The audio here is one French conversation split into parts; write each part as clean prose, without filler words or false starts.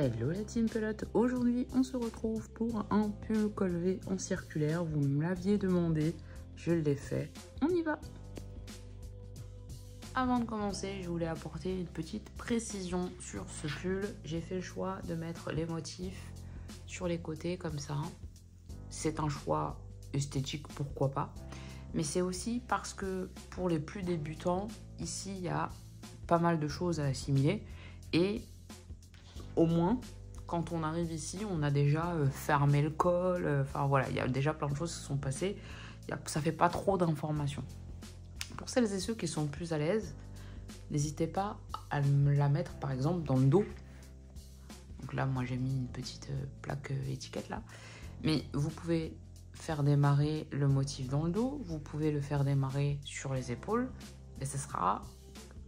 Hello la team pelote, aujourd'hui on se retrouve pour un pull col V en circulaire, vous me l'aviez demandé, je l'ai fait, on y va. Avant de commencer, je voulais apporter une petite précision sur ce pull, j'ai fait le choix de mettre les motifs sur les côtés comme ça, c'est un choix esthétique pourquoi pas, mais c'est aussi parce que pour les plus débutants, ici il y a pas mal de choses à assimiler et au moins, quand on arrive ici, on a déjà fermé le col. Enfin voilà, il y a déjà plein de choses qui sont passées. Ça fait pas trop d'informations. Pour celles et ceux qui sont plus à l'aise, n'hésitez pas à me la mettre par exemple dans le dos. Donc là, moi j'ai mis une petite plaque étiquette là. Mais vous pouvez faire démarrer le motif dans le dos. Vous pouvez le faire démarrer sur les épaules. Et ce sera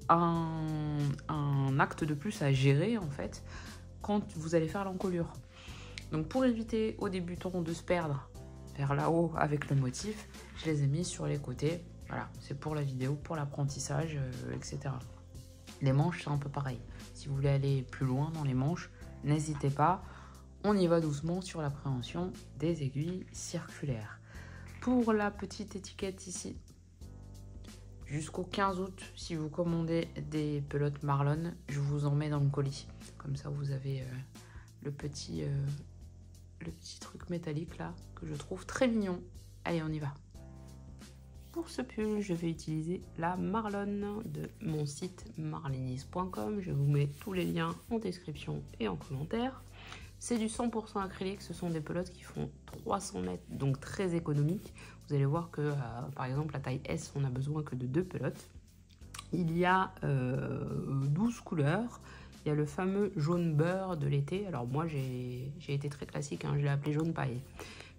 un acte de plus à gérer en fait quand vous allez faire l'encolure. Donc pour éviter aux débutants de se perdre vers là-haut avec le motif, je les ai mis sur les côtés. Voilà, c'est pour la vidéo, pour l'apprentissage, etc. Les manches, c'est un peu pareil. Si vous voulez aller plus loin dans les manches, n'hésitez pas. On y va doucement sur l'appréhension des aiguilles circulaires. Pour la petite étiquette ici, jusqu'au 15 août, si vous commandez des pelotes Marlon, je vous en mets dans le colis. Comme ça, vous avez le petit truc métallique là, que je trouve très mignon. Allez, on y va. Pour ce pull, je vais utiliser la Marlon de mon site marlinis.com. Je vous mets tous les liens en description et en commentaire. C'est du 100% acrylique, ce sont des pelotes qui font 300 mètres, donc très économiques. Vous allez voir que, par exemple, la taille S, on n'a besoin que de 2 pelotes. Il y a 12 couleurs. Il y a le fameux jaune beurre de l'été. Alors moi, j'ai été très classique, hein, je l'ai appelé jaune paille.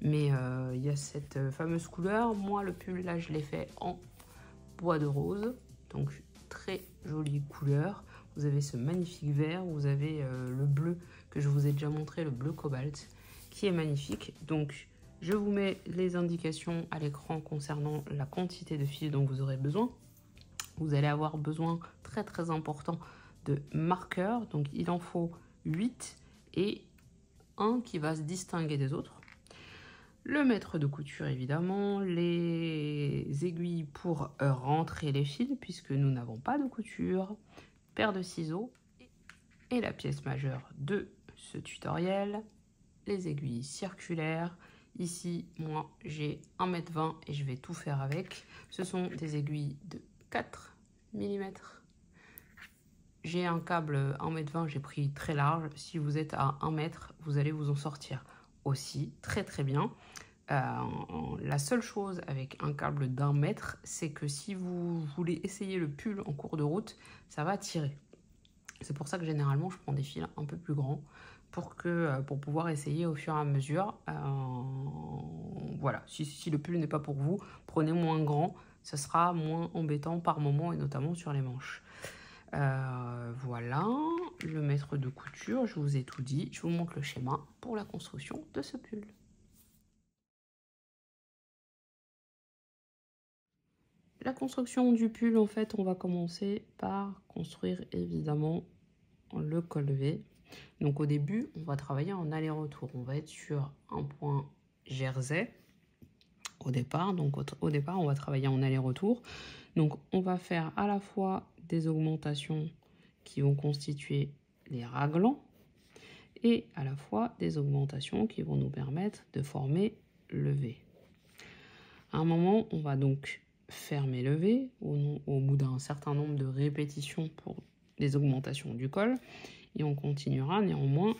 Mais il y a cette fameuse couleur. Moi, le pull, là, je l'ai fait en bois de rose. Donc, très jolie couleur. Vous avez ce magnifique vert. Vous avez le bleu que je vous ai déjà montré, le bleu cobalt, qui est magnifique. Donc, je vous mets les indications à l'écran concernant la quantité de fil dont vous aurez besoin. Vous allez avoir besoin, très très important, de marqueurs. Donc, il en faut 8 et un qui va se distinguer des autres. Le mètre de couture, évidemment, les aiguilles pour rentrer les fils, puisque nous n'avons pas de couture, paire de ciseaux et la pièce majeure de ce tutoriel, les aiguilles circulaires. Ici, moi, j'ai 1,20 m et je vais tout faire avec. Ce sont des aiguilles de 4 mm. J'ai un câble 1,20 m, j'ai pris très large. Si vous êtes à 1 m, vous allez vous en sortir aussi très très bien. La seule chose avec un câble d'1 mètre, c'est que si vous voulez essayer le pull en cours de route, ça va tirer. C'est pour ça que généralement je prends des fils un peu plus grands pour pouvoir essayer au fur et à mesure. Voilà, si le pull n'est pas pour vous, prenez moins grand, ce sera moins embêtant par moment et notamment sur les manches. Voilà, le mètre de couture, je vous ai tout dit. Je vous montre le schéma pour la construction de ce pull. La construction du pull, en fait, on va commencer par construire évidemment le col V. Donc au début, on va travailler en aller-retour. On va être sur un point jersey au départ. Donc au départ, on va travailler en aller-retour. Donc on va faire à la fois des augmentations qui vont constituer les raglans et à la fois des augmentations qui vont nous permettre de former le V. À un moment, on va donc fermer le V au bout d'un certain nombre de répétitions pour les augmentations du col et on continuera néanmoins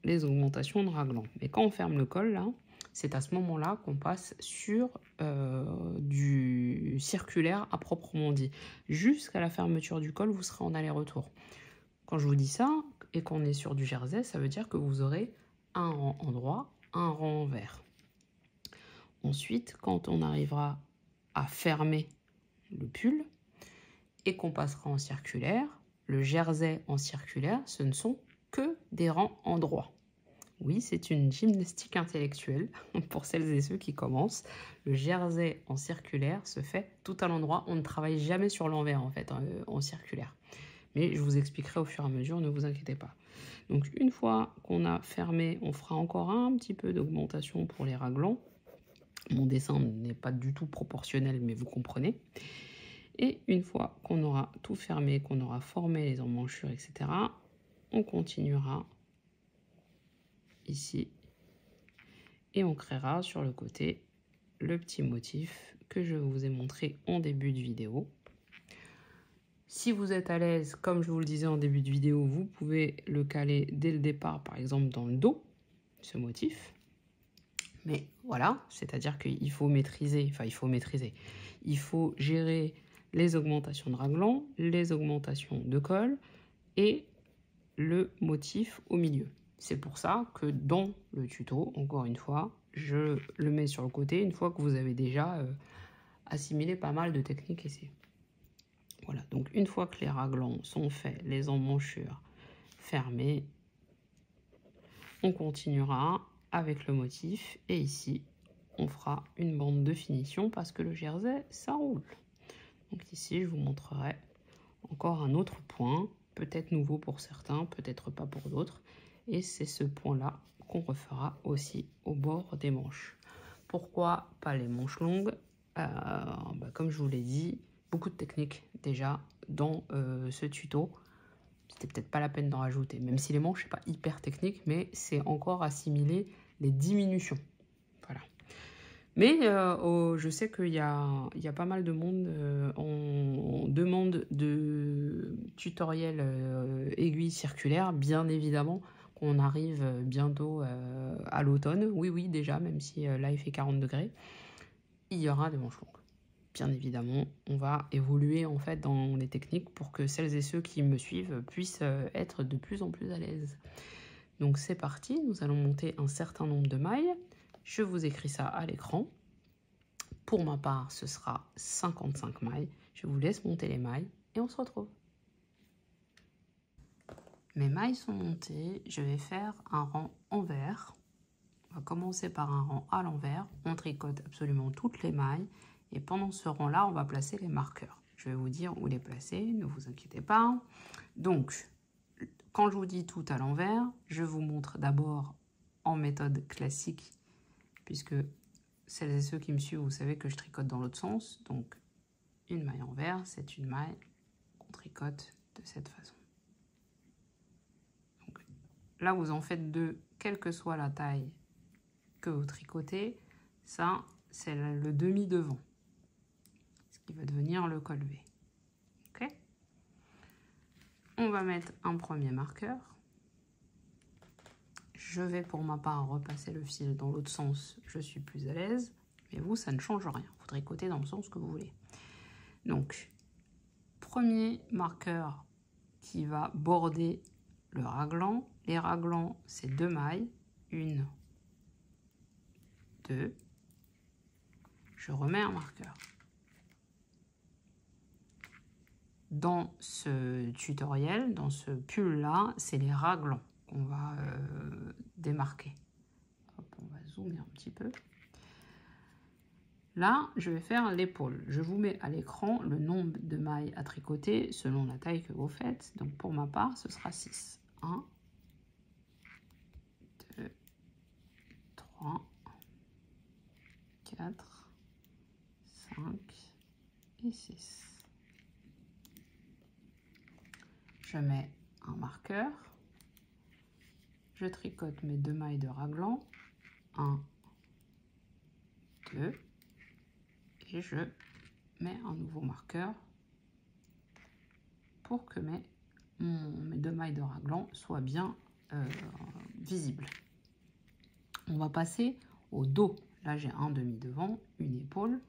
les augmentations de raglan. Mais quand on ferme le col là, c'est à ce moment-là qu'on passe sur du circulaire à proprement dit. Jusqu'à la fermeture du col, vous serez en aller-retour. Quand je vous dis ça et qu'on est sur du jersey, ça veut dire que vous aurez un rang en droit, un rang en vert. Ensuite, quand on arrivera à fermer le pull et qu'on passera en circulaire, le jersey en circulaire, ce ne sont que des rangs en droit. Oui, c'est une gymnastique intellectuelle pour celles et ceux qui commencent. Le jersey en circulaire se fait tout à l'endroit. On ne travaille jamais sur l'envers en fait en circulaire. Mais je vous expliquerai au fur et à mesure, ne vous inquiétez pas. Donc une fois qu'on a fermé, on fera encore un petit peu d'augmentation pour les raglans. Mon dessin n'est pas du tout proportionnel, mais vous comprenez. Et une fois qu'on aura tout fermé, qu'on aura formé les emmanchures, etc., on continuera ici et on créera sur le côté le petit motif que je vous ai montré en début de vidéo. Si vous êtes à l'aise, comme je vous le disais en début de vidéo, vous pouvez le caler dès le départ, par exemple dans le dos, ce motif. Mais voilà, c'est-à-dire qu'il faut maîtriser, il faut gérer les augmentations de raglan, les augmentations de col et le motif au milieu. C'est pour ça que dans le tuto, encore une fois, je le mets sur le côté une fois que vous avez déjà assimilé pas mal de techniques ici. Voilà, donc une fois que les raglans sont faits, les emmanchures fermées, on continuera avec le motif et ici, on fera une bande de finition parce que le jersey, ça roule. Donc ici, je vous montrerai encore un autre point, peut-être nouveau pour certains, peut-être pas pour d'autres. Et c'est ce point-là qu'on refera aussi au bord des manches. Pourquoi pas les manches longues? Comme je vous l'ai dit, beaucoup de techniques déjà dans ce tuto. C'était peut-être pas la peine d'en rajouter, même si les manches, c'est pas hyper technique, mais c'est encore assimiler les diminutions. Voilà. Mais je sais qu'il y a pas mal de monde en demande de tutoriels aiguilles circulaires, bien évidemment qu'on arrive bientôt à l'automne. Oui, déjà, même si là il fait 40 degrés, il y aura des manches longues. Bien évidemment, on va évoluer en fait dans les techniques pour que celles et ceux qui me suivent puissent être de plus en plus à l'aise. Donc c'est parti, nous allons monter un certain nombre de mailles. Je vous écris ça à l'écran. Pour ma part, ce sera 55 mailles. Je vous laisse monter les mailles et on se retrouve. Mes mailles sont montées, je vais faire un rang envers. On va commencer par un rang à l'envers. On tricote absolument toutes les mailles. Et pendant ce rang-là, on va placer les marqueurs. Je vais vous dire où les placer, ne vous inquiétez pas. Donc, quand je vous dis tout à l'envers, je vous montre d'abord en méthode classique, puisque celles et ceux qui me suivent, vous savez que je tricote dans l'autre sens. Donc, une maille envers, c'est une maille qu'on tricote de cette façon. Donc, là, vous en faites deux, quelle que soit la taille que vous tricotez. Ça, c'est le demi-devant, ce qui va devenir le col V. Ok ? On va mettre un premier marqueur. Je vais pour ma part repasser le fil dans l'autre sens, je suis plus à l'aise. Mais vous, ça ne change rien. Vous tricotez dans le sens que vous voulez. Donc, premier marqueur qui va border le raglan. Les raglans, c'est deux mailles. Une, deux. Je remets un marqueur. Dans ce tutoriel, dans ce pull-là, c'est les raglans qu'on va démarquer. Hop, on va zoomer un petit peu. Là, je vais faire l'épaule. Je vous mets à l'écran le nombre de mailles à tricoter selon la taille que vous faites. Donc, pour ma part, ce sera 6. 1, 2, 3, 4, 5 et 6. Je mets un marqueur. Je tricote mes deux mailles de raglan. 1, 2. Et je mets un nouveau marqueur pour que mes deux mailles de raglan soient bien visibles. On va passer au dos. Là, j'ai un demi-devant, une épaule.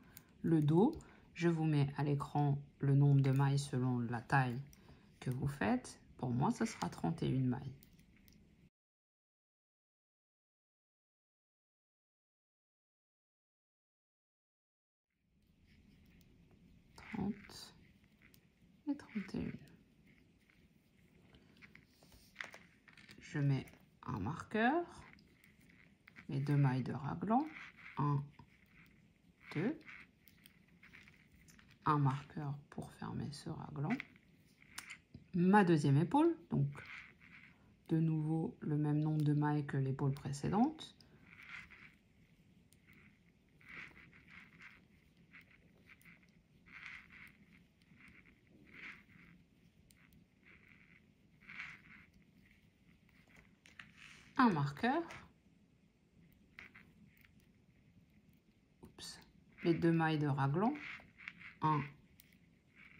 Le dos, je vous mets à l'écran le nombre de mailles selon la taille que vous faites. Pour moi, ce sera 31 mailles. Et 31. Je mets un marqueur, mes deux mailles de raglan, 1, 2, un marqueur pour fermer ce raglan, ma deuxième épaule, donc de nouveau le même nombre de mailles que l'épaule précédente. Un marqueur. Oups. Les 2 mailles de raglan. 1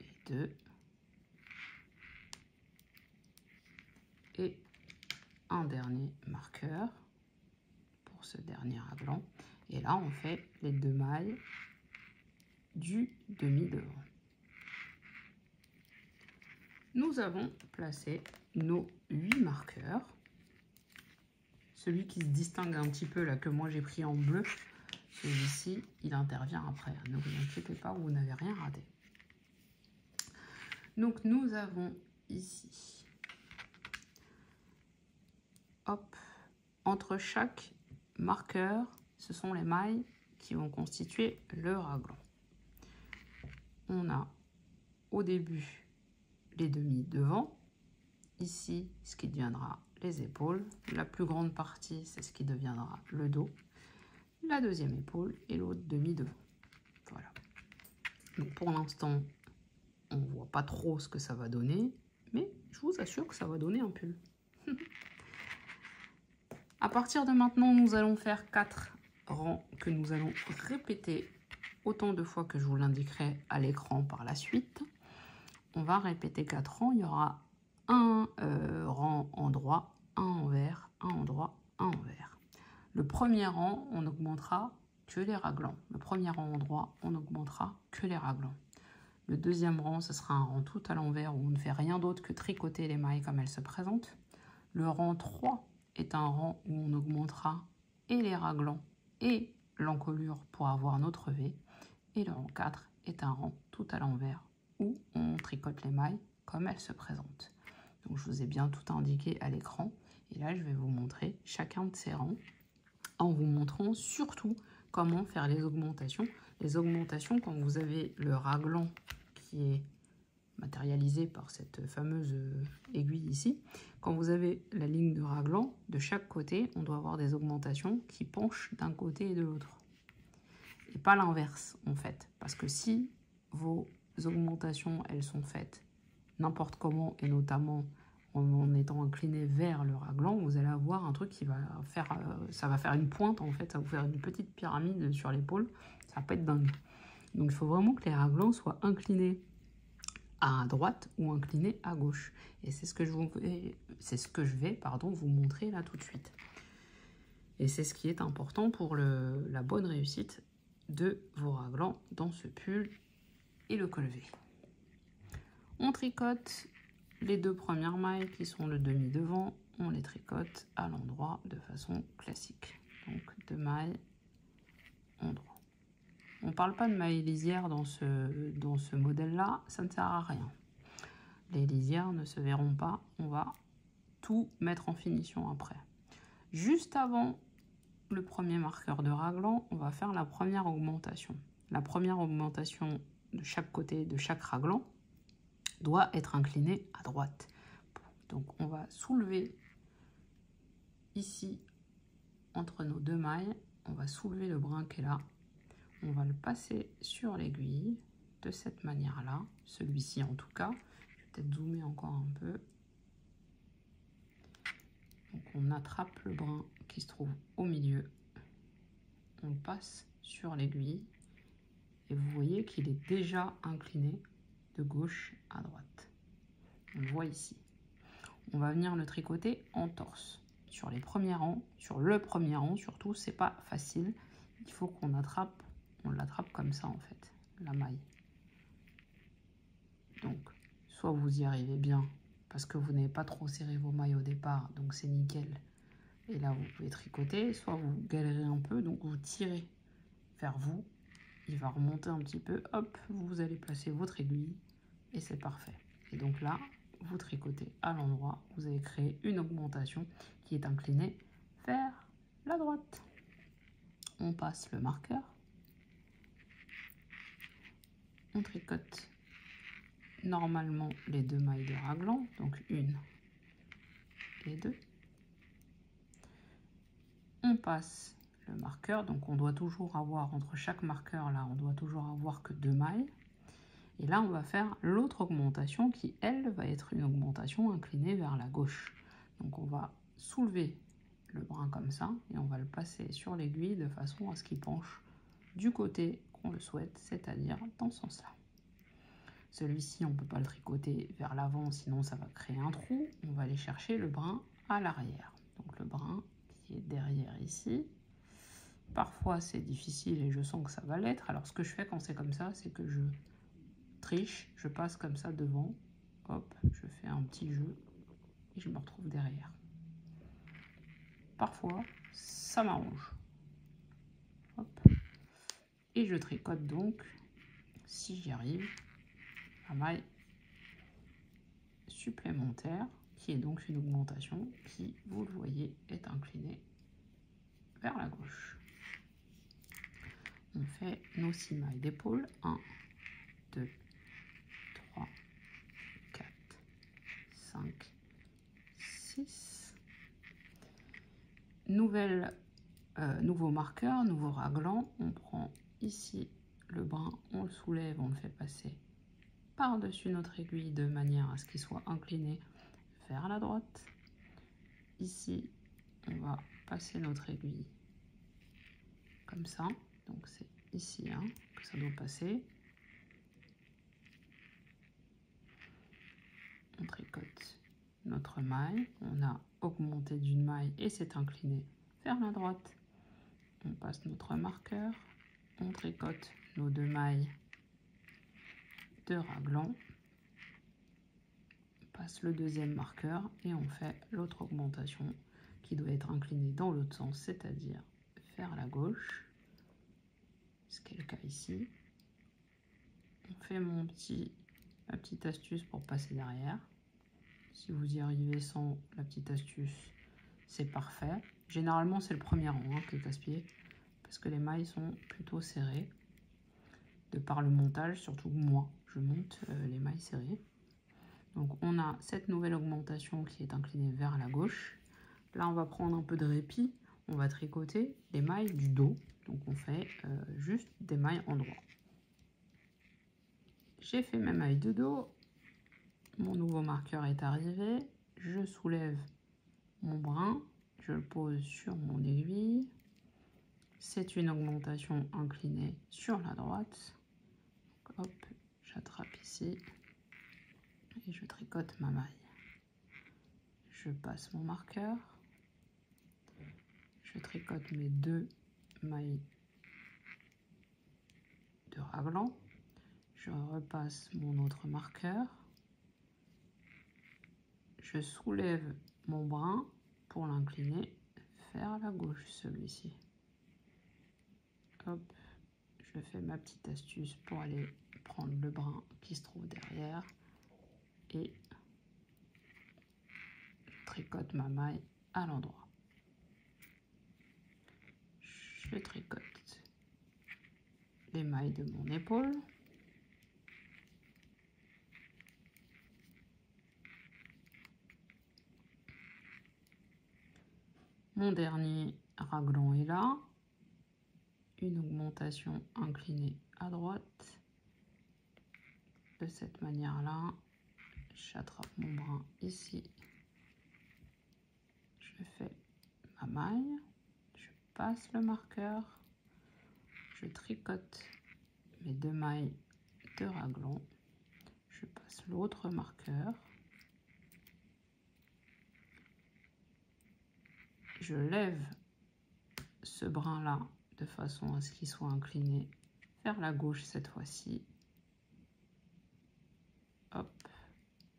et 2. Et un dernier marqueur pour ce dernier raglan. Et là, on fait les 2 mailles du demi-devant. Nous avons placé nos 8 marqueurs. Celui qui se distingue un petit peu, là, que moi j'ai pris en bleu, celui-ci, il intervient après. Ne vous inquiétez pas, vous n'avez rien raté. Donc, nous avons ici, hop, entre chaque marqueur, ce sont les mailles qui vont constituer le raglan. On a au début les demi devant, ici ce qui deviendra les épaules, la plus grande partie c'est ce qui deviendra le dos, la deuxième épaule et l'autre demi devant. Voilà. Donc pour l'instant on ne voit pas trop ce que ça va donner, mais je vous assure que ça va donner un pull. À partir de maintenant, nous allons faire 4 rangs que nous allons répéter autant de fois que je vous l'indiquerai à l'écran par la suite. On va répéter 4 rangs. Il y aura un rang en droit, un envers, un en droit, un envers. Le premier rang, on augmentera que les raglans. Le premier rang en droit, on augmentera que les raglans. Le deuxième rang, ce sera un rang tout à l'envers où on ne fait rien d'autre que tricoter les mailles comme elles se présentent. Le rang 3 est un rang où on augmentera et les raglans et l'encolure pour avoir notre V. Et le rang 4 est un rang tout à l'envers où on tricote les mailles comme elles se présentent. Donc je vous ai bien tout indiqué à l'écran. Et là, je vais vous montrer chacun de ces rangs en vous montrant surtout comment faire les augmentations. Les augmentations, quand vous avez le raglan qui est matérialisé par cette fameuse aiguille ici, quand vous avez la ligne de raglan, de chaque côté, on doit avoir des augmentations qui penchent d'un côté et de l'autre. Et pas l'inverse, en fait. Parce que si vos augmentations, elles sont faites n'importe comment, et notamment en étant incliné vers le raglan, vous allez avoir un truc qui va faire, ça va faire une pointe, en fait, ça va vous faire une petite pyramide sur l'épaule, ça va pas être dingue. Donc il faut vraiment que les raglans soient inclinés à droite ou incliné à gauche. Et c'est ce que je vais vous montrer là tout de suite. Et c'est ce qui est important pour la bonne réussite de vos raglans dans ce pull et le col V. On tricote les 2 premières mailles qui sont le demi devant, on les tricote à l'endroit de façon classique. Donc 2 mailles endroit. On ne parle pas de mailles lisières dans ce modèle-là, ça ne sert à rien. Les lisières ne se verront pas, on va tout mettre en finition après. Juste avant le premier marqueur de raglan, on va faire la première augmentation. La première augmentation de chaque côté de chaque raglan doit être inclinée à droite. Donc on va soulever ici entre nos 2 mailles, on va soulever le brin qui est là. On va le passer sur l'aiguille de cette manière-là, celui-ci en tout cas. Je vais peut-être zoomer encore un peu. Donc on attrape le brin qui se trouve au milieu, on le passe sur l'aiguille et vous voyez qu'il est déjà incliné de gauche à droite. On le voit ici. On va venir le tricoter en torse. Sur les premiers rangs, sur le premier rang surtout, c'est pas facile. Il faut qu'on attrape. On l'attrape comme ça en fait, la maille. Donc, soit vous y arrivez bien, parce que vous n'avez pas trop serré vos mailles au départ, donc c'est nickel. Et là, vous pouvez tricoter, soit vous galérez un peu, donc vous tirez vers vous. Il va remonter un petit peu, hop, vous allez placer votre aiguille, et c'est parfait. Et donc là, vous tricotez à l'endroit, vous avez créé une augmentation qui est inclinée vers la droite. On passe le marqueur. On tricote normalement les 2 mailles de raglan, donc 1 et 2. On passe le marqueur, donc on doit toujours avoir, entre chaque marqueur là, on doit toujours avoir que 2 mailles. Et là, on va faire l'autre augmentation qui, elle, va être une augmentation inclinée vers la gauche. Donc on va soulever le brin comme ça et on va le passer sur l'aiguille de façon à ce qu'il penche du côté qu'on le souhaite, c'est-à-dire dans ce sens-là. Celui-ci, on ne peut pas le tricoter vers l'avant, sinon ça va créer un trou. On va aller chercher le brin à l'arrière. Donc le brin qui est derrière ici. Parfois, c'est difficile et je sens que ça va l'être. Alors ce que je fais quand c'est comme ça, c'est que je triche, je passe comme ça devant. Hop, je fais un petit jeu et je me retrouve derrière. Parfois, ça m'arrange. Et je tricote donc, si j'y arrive, la maille supplémentaire, qui est donc une augmentation qui, vous le voyez, est inclinée vers la gauche. On fait nos 6 mailles d'épaule. 1, 2, 3, 4, 5, 6. Nouveau marqueur, nouveau raglan. On prend ici le brin, on le soulève, on le fait passer par-dessus notre aiguille de manière à ce qu'il soit incliné vers la droite. Ici, on va passer notre aiguille comme ça. Donc c'est ici que ça doit passer. On tricote notre maille. On a augmenté d'une maille et c'est incliné vers la droite. On passe notre marqueur. On tricote nos 2 mailles de raglan. On passe le deuxième marqueur et on fait l'autre augmentation qui doit être inclinée dans l'autre sens, c'est-à-dire vers la gauche. Ce qui est le cas ici. On fait ma petite astuce pour passer derrière. Si vous y arrivez sans la petite astuce, c'est parfait. Généralement, c'est le premier rang qui est casse-pied, parce que les mailles sont plutôt serrées. De par le montage, surtout moi, je monte les mailles serrées. Donc on a cette nouvelle augmentation qui est inclinée vers la gauche. Là, on va prendre un peu de répit. On va tricoter les mailles du dos. Donc on fait juste des mailles en droit. J'ai fait mes mailles de dos. Mon nouveau marqueur est arrivé. Je soulève mon brin. Je le pose sur mon aiguille. C'est une augmentation inclinée sur la droite. Hop, j'attrape ici et je tricote ma maille. Je passe mon marqueur. Je tricote mes 2 mailles de raglan. Je repasse mon autre marqueur. Je soulève mon brin pour l'incliner vers la gauche, celui-ci. Hop, je fais ma petite astuce pour aller prendre le brin qui se trouve derrière et je tricote ma maille à l'endroit. Je tricote les mailles de mon épaule. Mon dernier raglan est là. Une augmentation inclinée à droite. De cette manière-là, j'attrape mon brin ici. Je fais ma maille. Je passe le marqueur. Je tricote mes 2 mailles de raglan. Je passe l'autre marqueur. Je lève ce brin-là de façon à ce qu'il soit incliné vers la gauche cette fois-ci. Hop,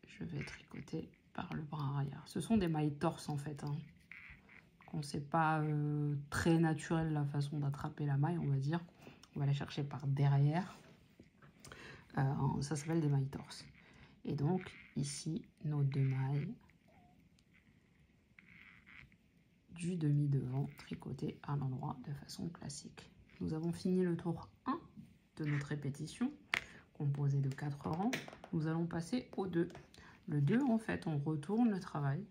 je vais tricoter par le brin arrière. Ce sont des mailles torse en fait. Donc c'est pas très naturel la façon d'attraper la maille, on va dire. On va la chercher par derrière. Ça s'appelle des mailles torse. Et donc ici, nos 2 mailles du demi-devant tricoté à l'endroit de façon classique. Nous avons fini le tour 1 de notre répétition composé de 4 rangs. Nous allons passer au 2. Le 2, en fait, on retourne le travail.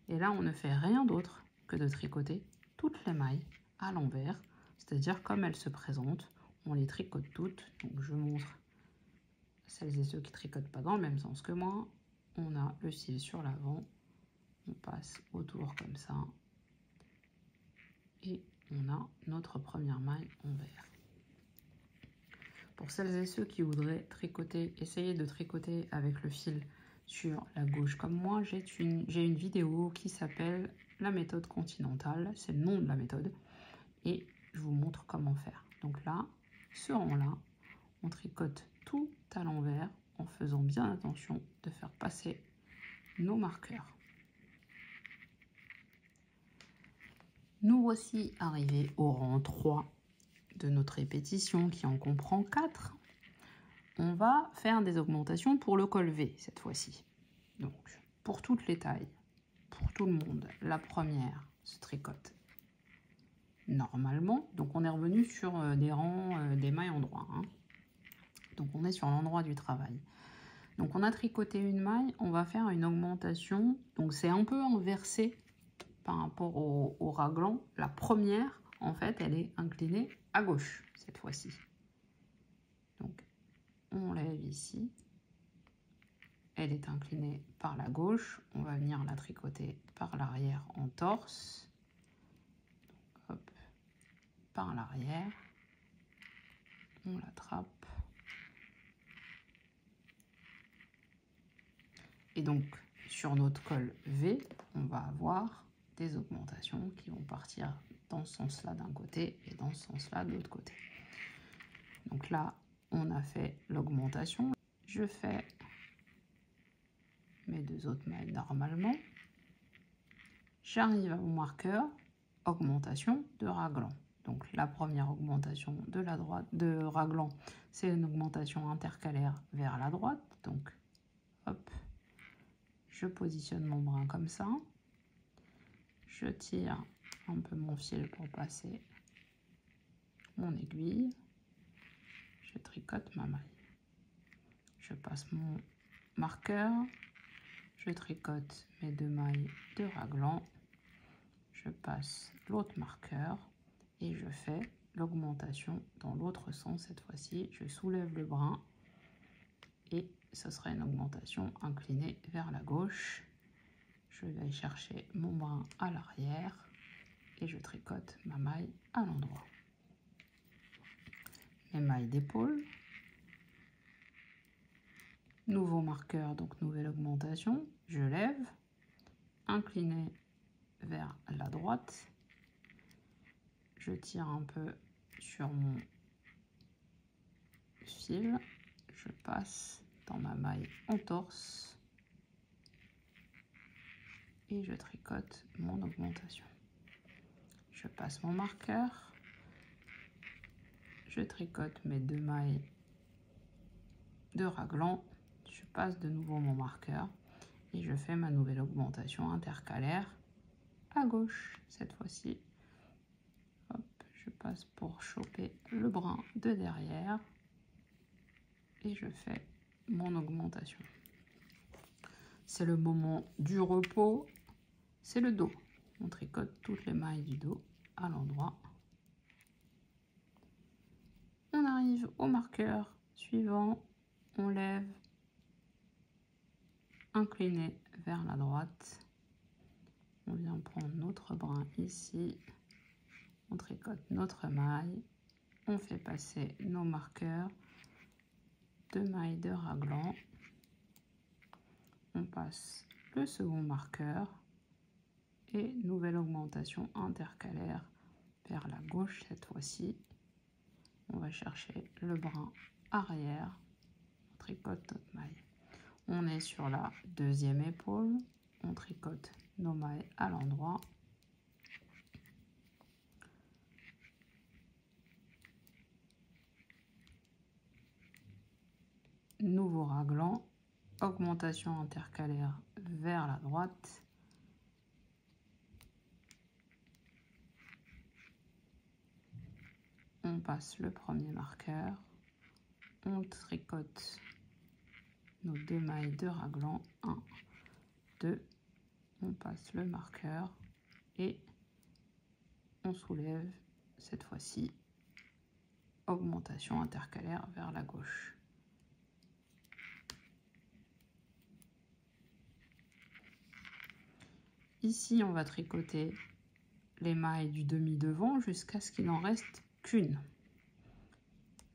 Et là, on ne fait rien d'autre que de tricoter toutes les mailles à l'envers. C'est-à-dire comme elles se présentent, on les tricote toutes. Donc je montre celles et ceux qui tricotent pas dans le même sens que moi. On a le cil sur l'avant. On passe autour comme ça. Et on a notre première maille en vert. Pour celles et ceux qui voudraient tricoter, essayer de tricoter avec le fil sur la gauche comme moi, j'ai une vidéo qui s'appelle la méthode continentale, c'est le nom de la méthode, et je vous montre comment faire. Donc là, ce rang-là, on tricote tout à l'envers en faisant bien attention de faire passer nos marqueurs. Nous voici arrivés au rang 3 de notre répétition qui en comprend 4. On va faire des augmentations pour le col V cette fois-ci. Donc, pour toutes les tailles, pour tout le monde, la première se tricote normalement. Donc, on est revenu sur des rangs, des mailles endroits. Hein. Donc, on est sur l'endroit du travail. Donc, on a tricoté une maille, on va faire une augmentation. Donc, c'est un peu inversé par rapport au raglan. La première, en fait, elle est inclinée à gauche cette fois-ci. Donc, on lève ici. Elle est inclinée par la gauche. On va venir la tricoter par l'arrière en torse. Hop, par l'arrière. On l'attrape. Et donc, sur notre col V, on va avoir des augmentations qui vont partir dans ce sens-là d'un côté et dans ce sens-là de l'autre côté. Donc là, on a fait l'augmentation. Je fais mes 2 autres mailles normalement. J'arrive au marqueur, augmentation de raglan. Donc la première augmentation de la droite de raglan, c'est une augmentation intercalaire vers la droite. Donc hop, je positionne mon brin comme ça. Je tire un peu mon fil pour passer mon aiguille. Je tricote ma maille. Je passe mon marqueur. Je tricote mes 2 mailles de raglan. Je passe l'autre marqueur et je fais l'augmentation dans l'autre sens. Cette fois-ci, je soulève le brin et ce sera une augmentation inclinée vers la gauche. Je vais chercher mon brin à l'arrière et je tricote ma maille à l'endroit. Mes mailles d'épaule. Nouveau marqueur, donc nouvelle augmentation. Je lève, incliné vers la droite. Je tire un peu sur mon fil. Je passe dans ma maille en torse. Et je tricote mon augmentation. Je passe mon marqueur. Je tricote mes 2 mailles de raglan. Je passe de nouveau mon marqueur. Et je fais ma nouvelle augmentation intercalaire à gauche cette fois-ci. Je passe pour choper le brin de derrière et je fais mon augmentation. C'est le moment du repos, c'est le dos. On tricote toutes les mailles du dos à l'endroit. On arrive au marqueur suivant, on lève, incliné vers la droite. On vient prendre notre brin ici. On tricote notre maille, on fait passer nos marqueurs, 2 mailles de raglan, on passe le second marqueur et nouvelle augmentation intercalaire vers la gauche cette fois-ci. On va chercher le brin arrière, on tricote notre maille. On est sur la 2e épaule, on tricote nos mailles à l'endroit. Nouveau raglan, augmentation intercalaire vers la droite. On passe le premier marqueur, on tricote nos 2 mailles de raglan, 1, 2, on passe le marqueur et on soulève cette fois-ci augmentation intercalaire vers la gauche. Ici, on va tricoter les mailles du demi-devant jusqu'à ce qu'il n'en reste qu'une.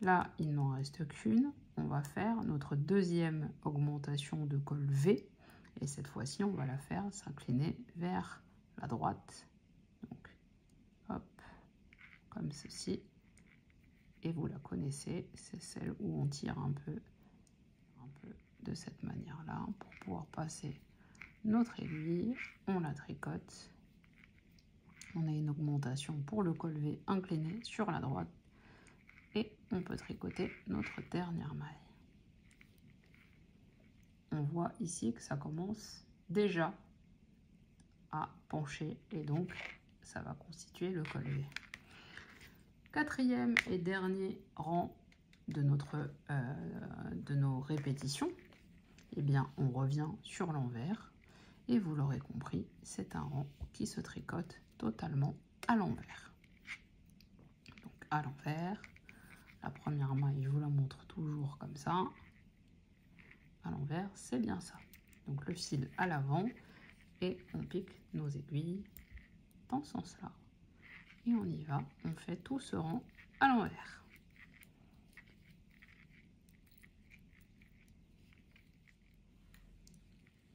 Là, il n'en reste qu'une. On va faire notre deuxième augmentation de col V. Et cette fois-ci, on va la faire s'incliner vers la droite. Donc, hop, comme ceci. Et vous la connaissez, c'est celle où on tire un peu de cette manière-là pour pouvoir passer notre aiguille. On la tricote. On a une augmentation pour le col V incliné sur la droite. Et on peut tricoter notre dernière maille. On voit ici que ça commence déjà à pencher et donc ça va constituer le col V. Quatrième et dernier rang de nos répétitions, eh bien on revient sur l'envers et vous l'aurez compris, c'est un rang qui se tricote totalement à l'envers. Donc à l'envers, la première maille, je vous la montre toujours comme ça. À l'envers, c'est bien ça. Donc le fil à l'avant et on pique nos aiguilles dans ce sens-là. Et on y va, on fait tout ce rang à l'envers.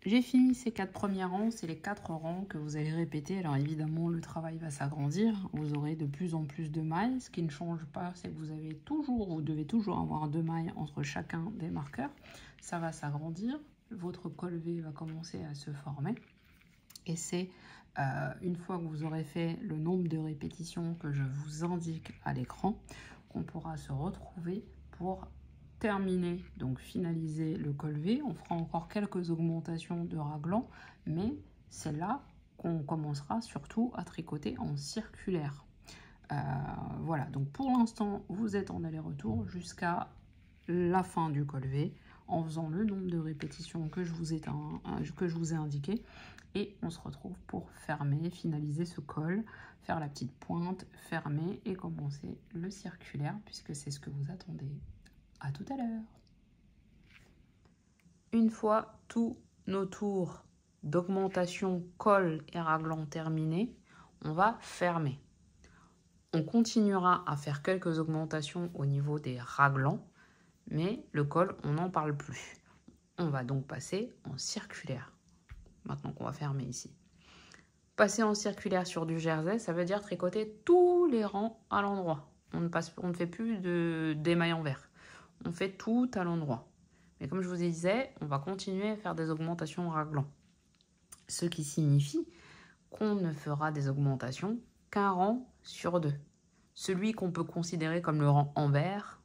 J'ai fini ces 4 premiers rangs, c'est les 4 rangs que vous allez répéter. Alors évidemment, le travail va s'agrandir. Vous aurez de plus en plus de mailles. Ce qui ne change pas, c'est que vous devez toujours avoir 2 mailles entre chacun des marqueurs. Ça va s'agrandir. Votre col V va commencer à se former. Et c'est une fois que vous aurez fait le nombre de répétitions que je vous indique à l'écran, qu'on pourra se retrouver pour terminer, donc finaliser le col V. On fera encore quelques augmentations de raglan, mais c'est là qu'on commencera surtout à tricoter en circulaire. Voilà, donc pour l'instant, vous êtes en aller-retour jusqu'à la fin du col V, en faisant le nombre de répétitions que je vous ai indiqué. Et on se retrouve pour fermer, finaliser ce col, faire la petite pointe, fermer et commencer le circulaire, puisque c'est ce que vous attendez. À tout à l'heure. Une fois tous nos tours d'augmentation col et raglan terminés, on va fermer. On continuera à faire quelques augmentations au niveau des raglans, mais le col, on n'en parle plus. On va donc passer en circulaire. Maintenant qu'on va fermer ici. Passer en circulaire sur du jersey, ça veut dire tricoter tous les rangs à l'endroit. On ne fait plus des mailles envers. On fait tout à l'endroit. Mais comme je vous disais, on va continuer à faire des augmentations raglan. Ce qui signifie qu'on ne fera des augmentations qu'un rang sur 2. Celui qu'on peut considérer comme le rang envers,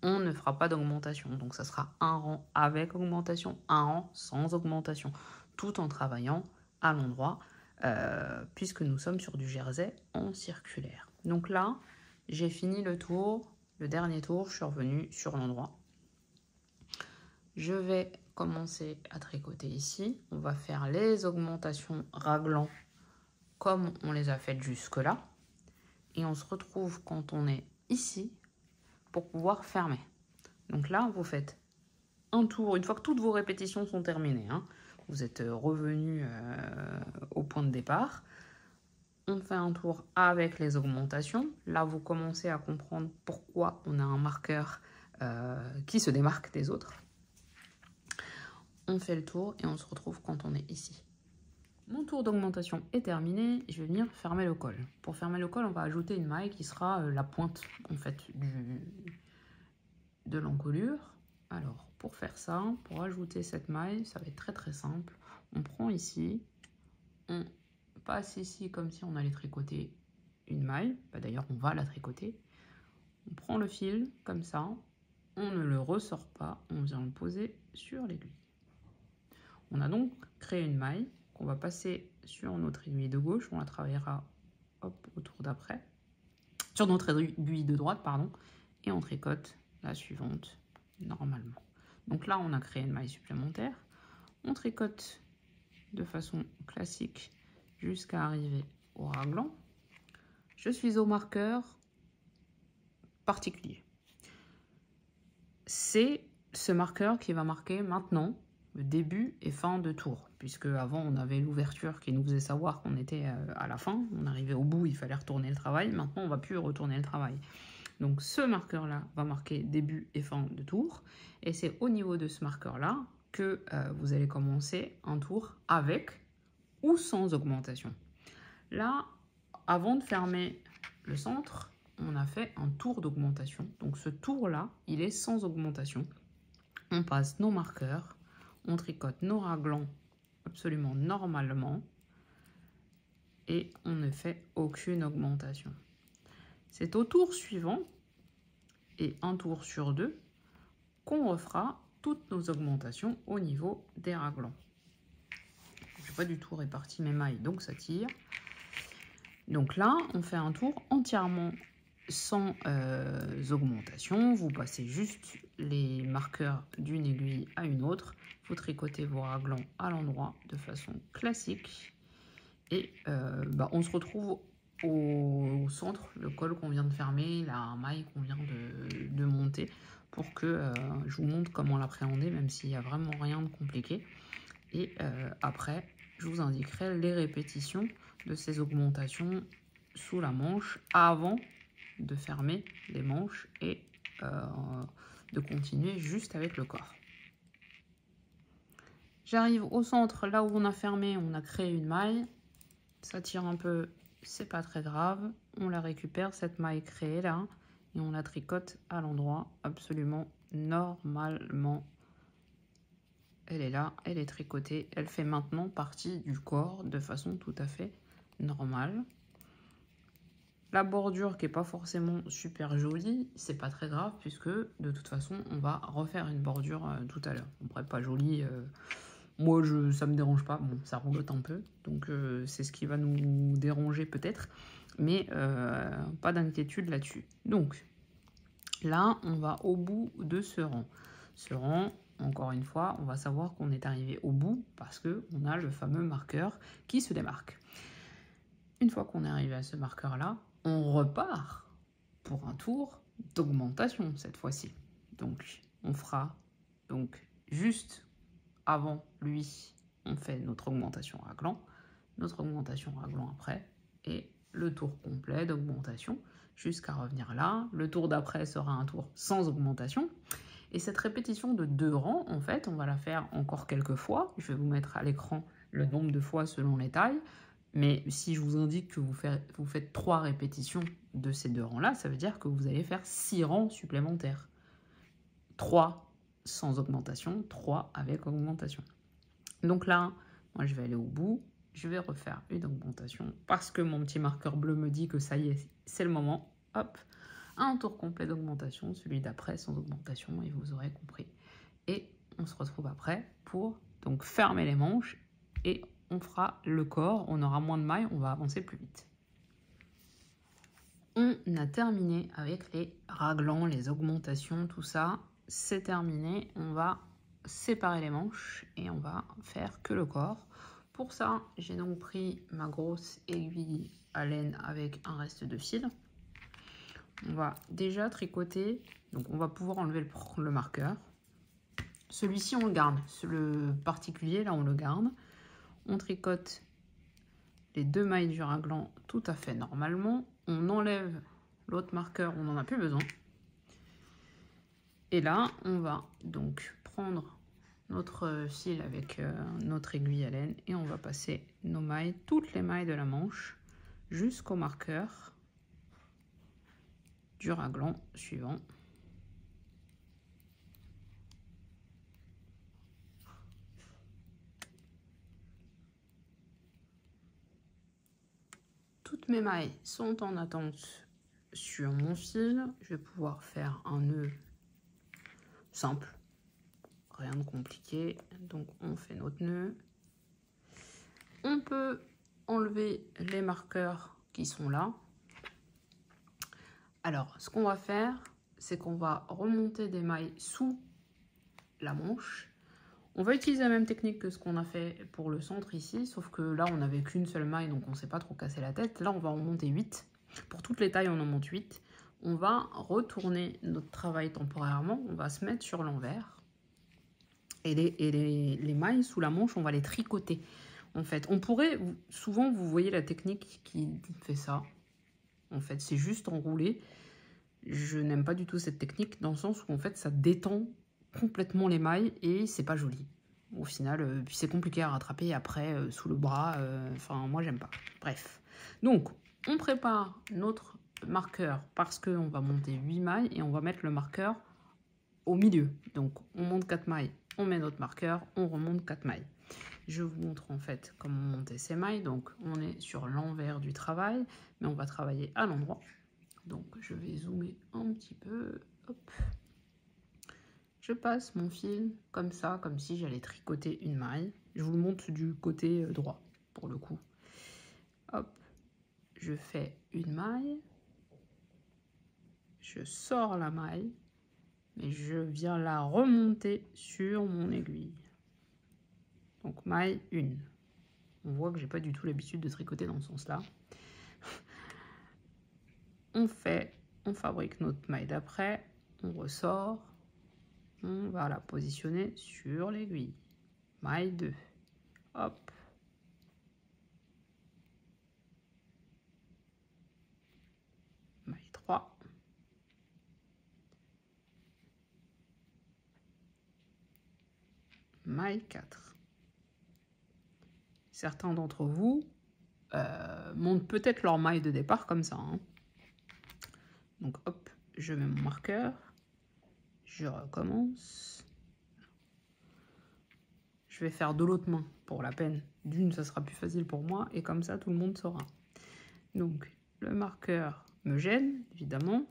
on ne fera pas d'augmentation. Donc ça sera un rang avec augmentation, un rang sans augmentation, tout en travaillant à l'endroit, puisque nous sommes sur du jersey en circulaire. Donc là, j'ai fini le tour, le dernier tour, je suis revenue sur l'endroit. Je vais commencer à tricoter ici. On va faire les augmentations raglan comme on les a faites jusque-là. Et on se retrouve quand on est ici pour pouvoir fermer. Donc là, vous faites un tour, une fois que toutes vos répétitions sont terminées, hein, vous êtes revenu au point de départ. On fait un tour avec les augmentations. Là, vous commencez à comprendre pourquoi on a un marqueur qui se démarque des autres. On fait le tour et on se retrouve quand on est ici. Mon tour d'augmentation est terminé. Je vais venir fermer le col. Pour fermer le col, on va ajouter une maille qui sera la pointe en fait de l'encolure. Alors, pour faire ça, pour ajouter cette maille, ça va être très très simple. On prend ici, on passe ici comme si on allait tricoter une maille. Bah, d'ailleurs, on va la tricoter. On prend le fil comme ça, on ne le ressort pas, on vient le poser sur l'aiguille. On a donc créé une maille qu'on va passer sur notre aiguille de gauche. On la travaillera hop, au tour d'après, sur notre aiguille de droite, pardon, et on tricote la suivante normalement. Donc là, on a créé une maille supplémentaire. On tricote de façon classique jusqu'à arriver au raglan. Je suis au marqueur particulier. C'est ce marqueur qui va marquer maintenant le début et fin de tour, puisque avant on avait l'ouverture qui nous faisait savoir qu'on était à la fin, on arrivait au bout, il fallait retourner le travail. Maintenant on va plus retourner le travail. Donc ce marqueur là va marquer début et fin de tour, et c'est au niveau de ce marqueur là que vous allez commencer un tour avec ou sans augmentation. Là, avant de fermer le centre, on a fait un tour d'augmentation. Donc ce tour-là, il est sans augmentation. On passe nos marqueurs, on tricote nos raglans absolument normalement et on ne fait aucune augmentation. C'est au tour suivant, et un tour sur deux, qu'on refera toutes nos augmentations au niveau des raglans. Je n'ai pas du tout réparti mes mailles, donc ça tire. Donc là, on fait un tour entièrement sans augmentation. Vous passez juste les marqueurs d'une aiguille à une autre. Vous tricotez vos raglans à l'endroit de façon classique. Et on se retrouve au centre, le col qu'on vient de fermer, la maille qu'on vient de monter, pour que je vous montre comment l'appréhender, même s'il n'y a vraiment rien de compliqué. Et après, je vous indiquerai les répétitions de ces augmentations sous la manche avant de fermer les manches et de continuer juste avec le corps. J'arrive au centre, là où on a fermé, on a créé une maille. Ça tire un peu, c'est pas très grave. On la récupère, cette maille créée là, et on la tricote à l'endroit absolument normalement. Elle est là, elle est tricotée, elle fait maintenant partie du corps de façon tout à fait normale. La bordure qui n'est pas forcément super jolie, c'est pas très grave puisque de toute façon on va refaire une bordure tout à l'heure. Après pas jolie, moi ça me dérange pas, bon ça roulotte un peu, donc c'est ce qui va nous déranger peut-être, mais pas d'inquiétude là-dessus. Donc là on va au bout de ce rang. Ce rang, encore une fois, on va savoir qu'on est arrivé au bout parce qu'on a le fameux marqueur qui se démarque. Une fois qu'on est arrivé à ce marqueur-là, on repart pour un tour d'augmentation cette fois-ci. Donc, on fera donc juste avant lui, on fait notre augmentation raglan, notre augmentation raglan après, et le tour complet d'augmentation jusqu'à revenir là. Le tour d'après sera un tour sans augmentation. Et cette répétition de 2 rangs, en fait, on va la faire encore quelques fois. Je vais vous mettre à l'écran le nombre de fois selon les tailles. Mais si je vous indique que vous faites 3 répétitions de ces 2 rangs-là, ça veut dire que vous allez faire 6 rangs supplémentaires. 3 sans augmentation, 3 avec augmentation. Donc là, moi je vais aller au bout, je vais refaire une augmentation parce que mon petit marqueur bleu me dit que ça y est, c'est le moment. Hop, un tour complet d'augmentation, celui d'après sans augmentation, et vous aurez compris. Et on se retrouve après pour donc fermer les manches et on fera le corps, on aura moins de mailles, on va avancer plus vite. On a terminé avec les raglans, les augmentations, tout ça, c'est terminé. On va séparer les manches et on va faire que le corps. Pour ça, j'ai donc pris ma grosse aiguille à laine avec un reste de fil. On va déjà tricoter, donc on va pouvoir enlever le marqueur. Celui-ci, on le garde. Le particulier, là, on le garde. On tricote les 2 mailles du raglan tout à fait normalement. On enlève l'autre marqueur, on n'en a plus besoin. Et là, on va donc prendre notre fil avec notre aiguille à laine et on va passer nos mailles, toutes les mailles de la manche, jusqu'au marqueur du raglan suivant. Toutes mes mailles sont en attente sur mon fil. Je vais pouvoir faire un nœud simple, rien de compliqué. Donc on fait notre nœud. On peut enlever les marqueurs qui sont là. Alors, ce qu'on va faire, c'est qu'on va remonter des mailles sous la manche. On va utiliser la même technique que ce qu'on a fait pour le centre ici, sauf que là, on n'avait qu'une seule maille, donc on ne s'est pas trop cassé la tête. Là, on va en monter 8. Pour toutes les tailles, on en monte 8. On va retourner notre travail temporairement. On va se mettre sur l'envers. Et les mailles sous la manche, on va les tricoter. En fait, on pourrait, souvent, vous voyez la technique qui fait ça. En fait, c'est juste enroulé. Je n'aime pas du tout cette technique dans le sens où en fait ça détend complètement les mailles et c'est pas joli. Au final, puis c'est compliqué à rattraper après sous le bras. Enfin, moi j'aime pas. Bref. Donc, on prépare notre marqueur parce qu'on va monter 8 mailles et on va mettre le marqueur au milieu. Donc, on monte 4 mailles, on met notre marqueur, on remonte 4 mailles. Je vous montre en fait comment monter ces mailles. Donc, on est sur l'envers du travail, mais on va travailler à l'endroit. Donc, je vais zoomer un petit peu. Hop. Je passe mon fil comme ça, comme si j'allais tricoter une maille. Je vous le montre du côté droit, pour le coup. Hop. Je fais une maille. Je sors la maille. Mais je viens la remonter sur mon aiguille. Donc, maille 1. On voit que j'ai pas du tout l'habitude de tricoter dans ce sens-là. On fabrique notre maille d'après, on ressort, on va la positionner sur l'aiguille. Maille 2, hop. Maille 3. Maille 4. Certains d'entre vous montent peut-être leur maille de départ comme ça. Hein. Donc hop, je mets mon marqueur, je recommence. Je vais faire de l'autre main pour la peine. D'une, ça sera plus facile pour moi et comme ça, tout le monde saura. Donc, le marqueur me gêne, évidemment.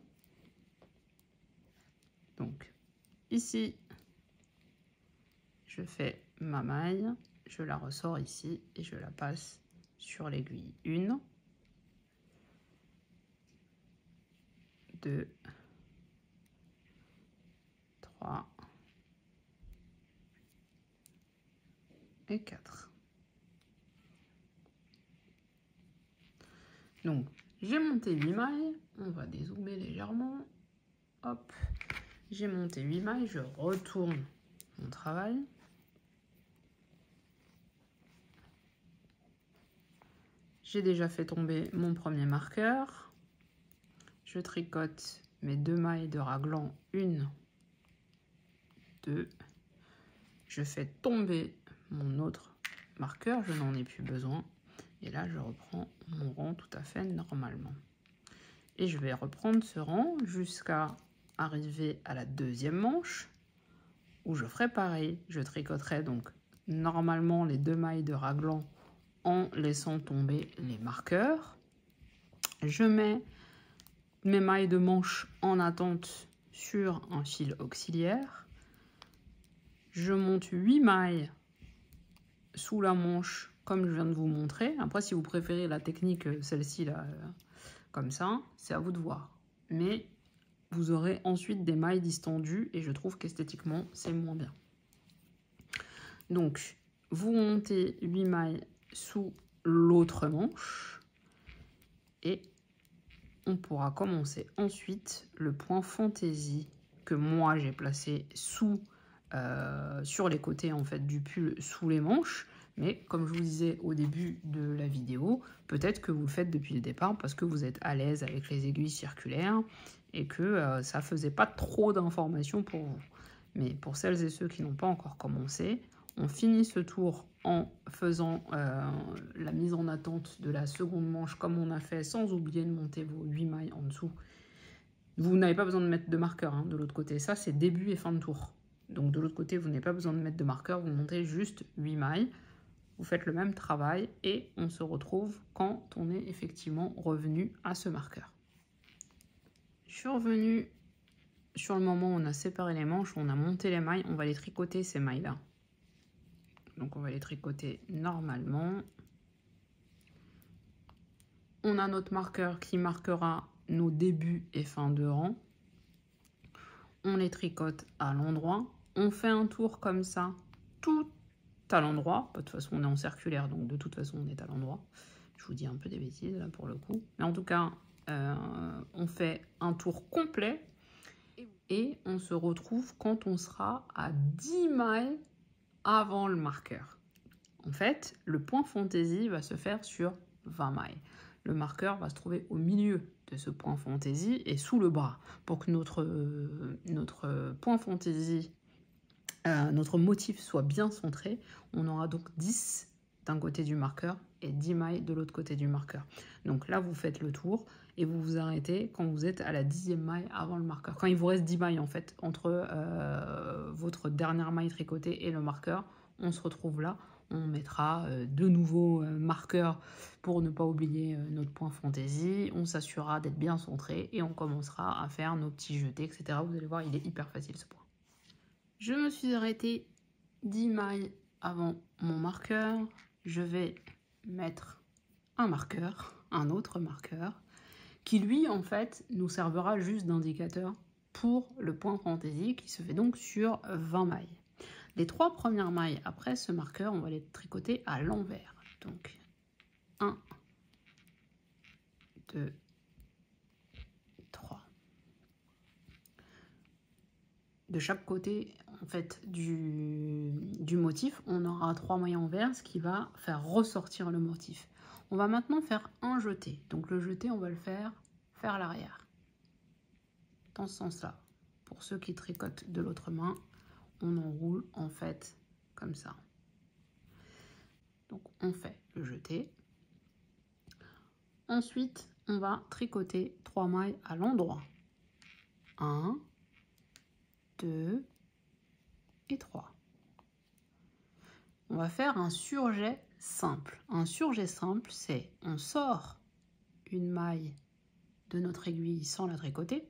Donc, ici, je fais ma maille, je la ressors ici et je la passe sur l'aiguille. 1, 2, 3 et 4. Donc, j'ai monté 8 mailles. On va dézoomer légèrement. Hop, j'ai monté 8 mailles. Je retourne mon travail. J'ai déjà fait tomber mon premier marqueur. Je tricote mes 2 mailles de raglan. 1, 2. Je fais tomber mon autre marqueur. Je n'en ai plus besoin. Et là, je reprends mon rang tout à fait normalement. Et je vais reprendre ce rang jusqu'à arriver à la deuxième manche où je ferai pareil. Je tricoterai donc normalement les 2 mailles de raglan en laissant tomber les marqueurs. Je mets mes mailles de manche en attente sur un fil auxiliaire. Je monte 8 mailles sous la manche comme je viens de vous montrer. Après, si vous préférez la technique, celle-ci, là, comme ça, c'est à vous de voir. Mais vous aurez ensuite des mailles distendues et je trouve qu'esthétiquement, c'est moins bien. Donc, vous montez 8 mailles sous l'autre manche et on pourra commencer ensuite le point fantaisie que moi j'ai placé sous, sur les côtés en fait du pull sous les manches. Mais comme je vous disais au début de la vidéo, peut-être que vous le faites depuis le départ parce que vous êtes à l'aise avec les aiguilles circulaires et que ça faisait pas trop d'informations pour vous. Mais pour celles et ceux qui n'ont pas encore commencé, on finit ce tour en faisant la mise en attente de la seconde manche comme on a fait, sans oublier de monter vos 8 mailles en dessous. Vous n'avez pas besoin de mettre de marqueur hein, de l'autre côté. Ça, c'est début et fin de tour. Donc de l'autre côté, vous n'avez pas besoin de mettre de marqueur. Vous montez juste 8 mailles. Vous faites le même travail et on se retrouve quand on est effectivement revenu à ce marqueur. Je suis revenue sur le moment où on a séparé les manches, où on a monté les mailles. On va les tricoter ces mailles-là. Donc on va les tricoter normalement. On a notre marqueur qui marquera nos débuts et fins de rang. on les tricote à l'endroit, on fait un tour comme ça, tout à l'endroit. De toute façon, on est en circulaire, donc de toute façon, on est à l'endroit. Je vous dis un peu des bêtises là pour le coup. Mais en tout cas, on fait un tour complet et on se retrouve quand on sera à 10 mailles avant le marqueur. En fait, le point fantaisie va se faire sur 20 mailles. Le marqueur va se trouver au milieu de ce point fantaisie et sous le bras pour que notre point fantaisie, notre motif soit bien centré. On aura donc 10 d'un côté du marqueur et 10 mailles de l'autre côté du marqueur. Donc là, vous faites le tour et vous vous arrêtez quand vous êtes à la 10e maille avant le marqueur. Quand il vous reste 10 mailles en fait entre votre dernière maille tricotée et le marqueur, on se retrouve là. On mettra de nouveaux marqueurs pour ne pas oublier notre point fantaisie. On s'assurera d'être bien centré et on commencera à faire nos petits jetés, etc. Vous allez voir, il est hyper facile ce point. Je me suis arrêtée 10 mailles avant mon marqueur. Je vais mettre un marqueur, un autre marqueur, qui lui en fait nous servira juste d'indicateur pour le point fantaisie qui se fait donc sur 20 mailles. Les 3 premières mailles après ce marqueur, on va les tricoter à l'envers. Donc 1, 2, 3. De chaque côté en fait du motif, on aura 3 mailles envers, ce qui va faire ressortir le motif. On va maintenant faire un jeté. Donc le jeté, on va le faire l'arrière. Dans ce sens-là. Pour ceux qui tricotent de l'autre main, on enroule en fait comme ça. Donc on fait le jeté. Ensuite, on va tricoter 3 mailles à l'endroit. 1, 2 et 3. On va faire un surjet simple. Un surjet simple, c'est on sort une maille de notre aiguille sans la tricoter.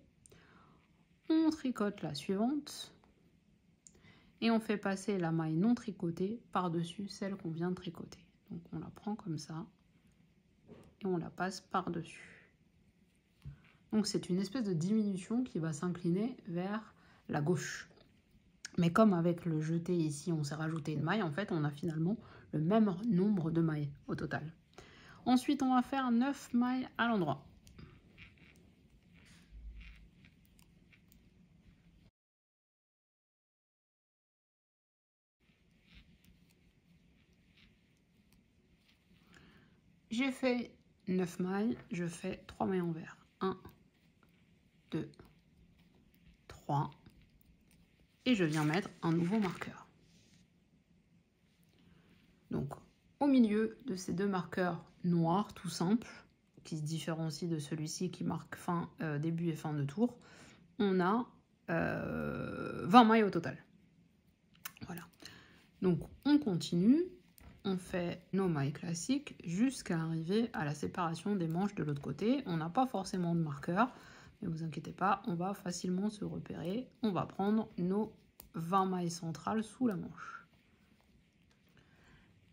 On tricote la suivante. Et on fait passer la maille non tricotée par-dessus celle qu'on vient de tricoter. Donc on la prend comme ça et on la passe par-dessus. Donc c'est une espèce de diminution qui va s'incliner vers la gauche. Mais comme avec le jeté ici, on s'est rajouté une maille, en fait, on a finalement le même nombre de mailles au total. Ensuite, on va faire 9 mailles à l'endroit. J'ai fait 9 mailles, je fais 3 mailles envers. 1, 2, 3. Et je viens mettre un nouveau marqueur. Donc, au milieu de ces deux marqueurs noirs, tout simples, qui se différencient de celui-ci qui marque fin, début et fin de tour, on a 20 mailles au total. Voilà. Donc, on continue. On fait nos mailles classiques jusqu'à arriver à la séparation des manches de l'autre côté. On n'a pas forcément de marqueur, mais vous inquiétez pas, on va facilement se repérer. On va prendre nos 20 mailles centrales sous la manche.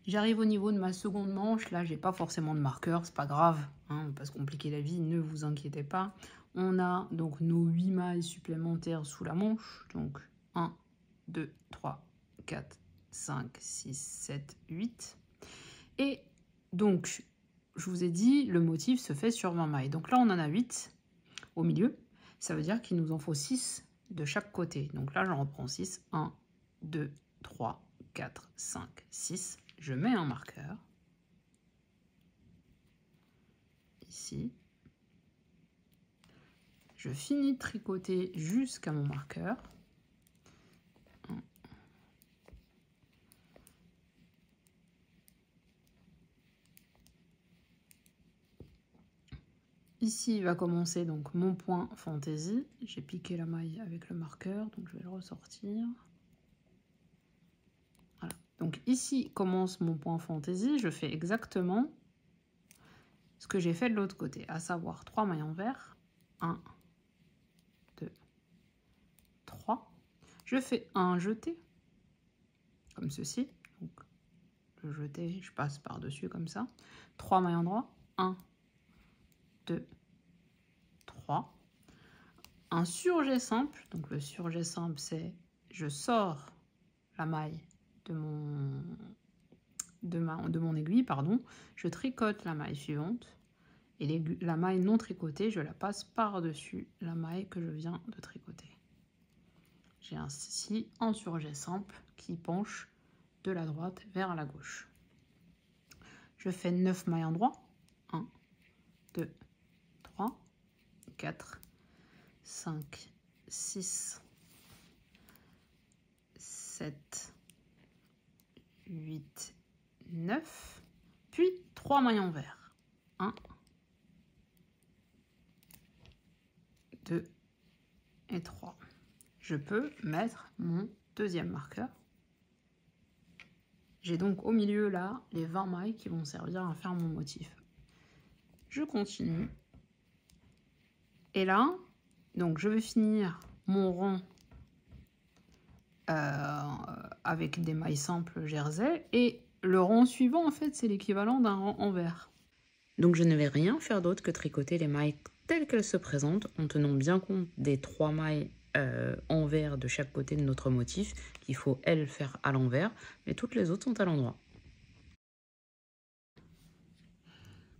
J'arrive au niveau de ma seconde manche. Là, j'ai pas forcément de marqueur, c'est pas grave, hein, on va pas se compliquer la vie, ne vous inquiétez pas. On a donc nos 8 mailles supplémentaires sous la manche. Donc 1, 2, 3, 4, 5, 6, 7, 8. Et donc, je vous ai dit, le motif se fait sur 20 mailles. Donc là, on en a 8 au milieu. Ça veut dire qu'il nous en faut 6 de chaque côté. Donc là, j'en reprends 6. 1, 2, 3, 4, 5, 6. Je mets un marqueur. Ici. Je finis de tricoter jusqu'à mon marqueur. Ici va commencer donc mon point fantaisie. J'ai piqué la maille avec le marqueur, donc je vais le ressortir. Voilà. Donc ici commence mon point fantaisie. Je fais exactement ce que j'ai fait de l'autre côté, à savoir 3 mailles envers. 1, 2, 3. Je fais un jeté, comme ceci. Donc le jeté, je passe par-dessus comme ça. 3 mailles endroit. 1, 2, 3. un surjet simple. Donc le surjet simple, c'est je sors la maille de mon aiguille, pardon, je tricote la maille suivante et la maille non tricotée, je la passe par-dessus la maille que je viens de tricoter. J'ai ainsi un surjet simple qui penche de la droite vers la gauche. Je fais 9 mailles endroits. 1, 2, 3, 4, 5, 6, 7, 8, 9, puis 3 mailles envers. 1, 2 et 3. Je peux mettre mon deuxième marqueur. J'ai donc au milieu là les 20 mailles qui vont servir à faire mon motif. Je continue. Et là, donc je vais finir mon rang avec des mailles simples jersey. Et le rang suivant, en fait, c'est l'équivalent d'un rang envers. Donc je ne vais rien faire d'autre que tricoter les mailles telles qu'elles se présentent, en tenant bien compte des 3 mailles envers de chaque côté de notre motif, qu'il faut, elles, faire à l'envers, mais toutes les autres sont à l'endroit.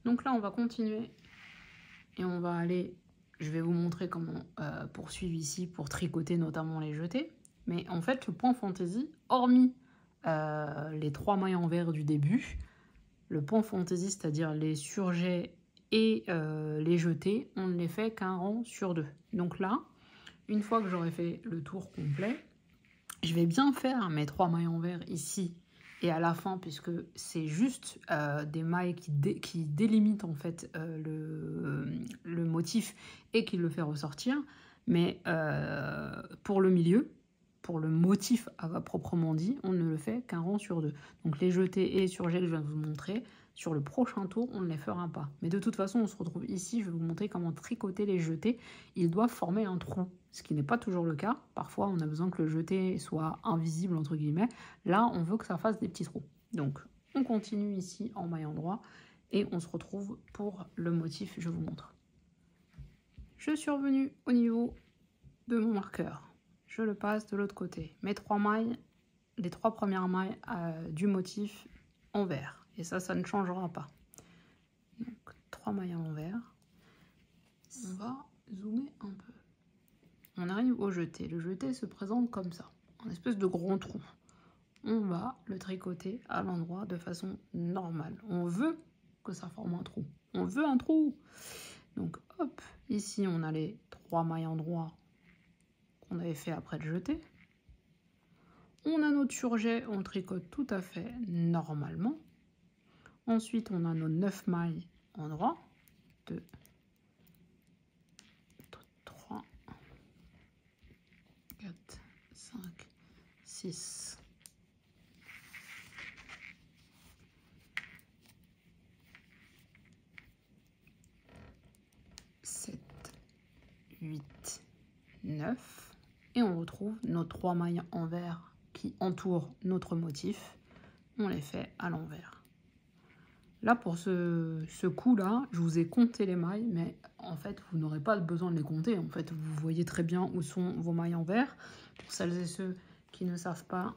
Donc là, on va continuer et on va aller, je vais vous montrer comment poursuivre ici pour tricoter notamment les jetés. Mais en fait, le point fantaisie, hormis les 3 mailles envers du début, le point fantaisie, c'est-à-dire les surjets et les jetés, on ne les fait qu'un rang sur 2. Donc là, une fois que j'aurai fait le tour complet, je vais bien faire mes 3 mailles envers ici et à la fin, puisque c'est juste des mailles qui délimitent en fait le motif et qui le fait ressortir. Mais pour le milieu, pour le motif à proprement dit, on ne le fait qu'un rang sur 2. Donc les jetés et surjets que je viens de vous montrer, sur le prochain tour, on ne les fera pas. Mais de toute façon, on se retrouve ici, je vais vous montrer comment tricoter les jetés. Ils doivent former un trou, ce qui n'est pas toujours le cas. Parfois, on a besoin que le jeté soit invisible, entre guillemets. Là, on veut que ça fasse des petits trous. Donc, on continue ici en maille endroit et on se retrouve pour le motif, je vous montre. Je suis revenue au niveau de mon marqueur. Je le passe de l'autre côté. Mes 3 mailles, les 3 premières mailles du motif envers. Et ça ne changera pas. Donc, 3 mailles à l'envers. On va zoomer un peu. On arrive au jeté. Le jeté se présente comme ça, un espèce de grand trou. On va le tricoter à l'endroit de façon normale. On veut que ça forme un trou. On veut un trou. Donc hop, ici on a les 3 mailles endroits qu'on avait fait après le jeté. On a notre surjet, on le tricote tout à fait normalement. Ensuite on a nos 9 mailles endroits. 2, 3, 4, 5, 6, 7, 8, 9. Et on retrouve nos 3 mailles envers qui entourent notre motif. On les fait à l'envers. Là, pour ce coup-là, je vous ai compté les mailles, mais en fait, vous n'aurez pas besoin de les compter. En fait, vous voyez très bien où sont vos mailles envers. Pour celles et ceux qui ne savent pas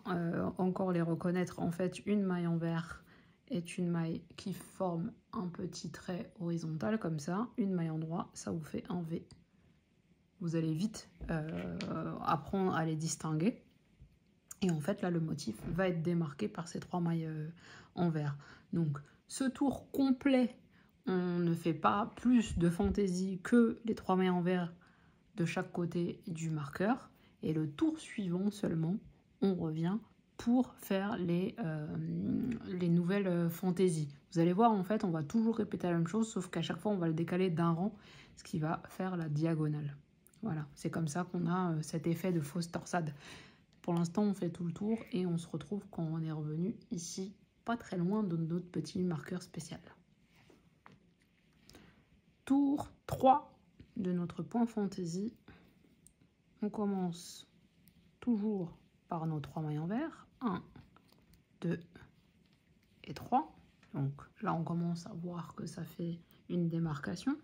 encore les reconnaître, en fait, une maille envers est une maille qui forme un petit trait horizontal comme ça. Une maille endroit, ça vous fait un V. Vous allez vite apprendre à les distinguer. Et en fait, là, le motif va être démarqué par ces 3 mailles envers. Donc, ce tour complet, on ne fait pas plus de fantaisie que les 3 mailles envers de chaque côté du marqueur. Et le tour suivant seulement, on revient pour faire les nouvelles fantaisies. Vous allez voir, en fait, on va toujours répéter la même chose, sauf qu'à chaque fois, on va le décaler d'un rang, ce qui va faire la diagonale. Voilà, c'est comme ça qu'on a cet effet de fausse torsade. Pour l'instant, on fait tout le tour et on se retrouve quand on est revenu ici, pas très loin de notre petit marqueur spécial. Tour 3 de notre point fantaisie. On commence toujours par nos 3 mailles envers. 1, 2 et 3. Donc là, on commence à voir que ça fait une démarcation.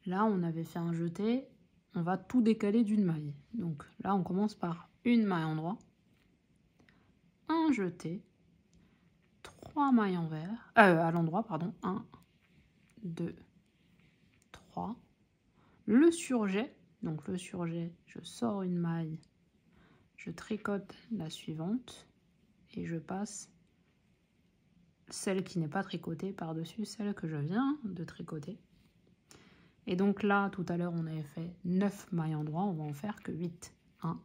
Là, on avait fait un jeté, on va tout décaler d'une maille. Donc là, on commence par une maille endroit, un jeté, 3 mailles envers, à l'endroit, pardon, 1, 2, 3, le surjet, donc le surjet, je sors une maille, je tricote la suivante et je passe celle qui n'est pas tricotée par-dessus celle que je viens de tricoter. Et donc là, tout à l'heure, on avait fait 9 mailles endroit, on va en faire que 8. 1,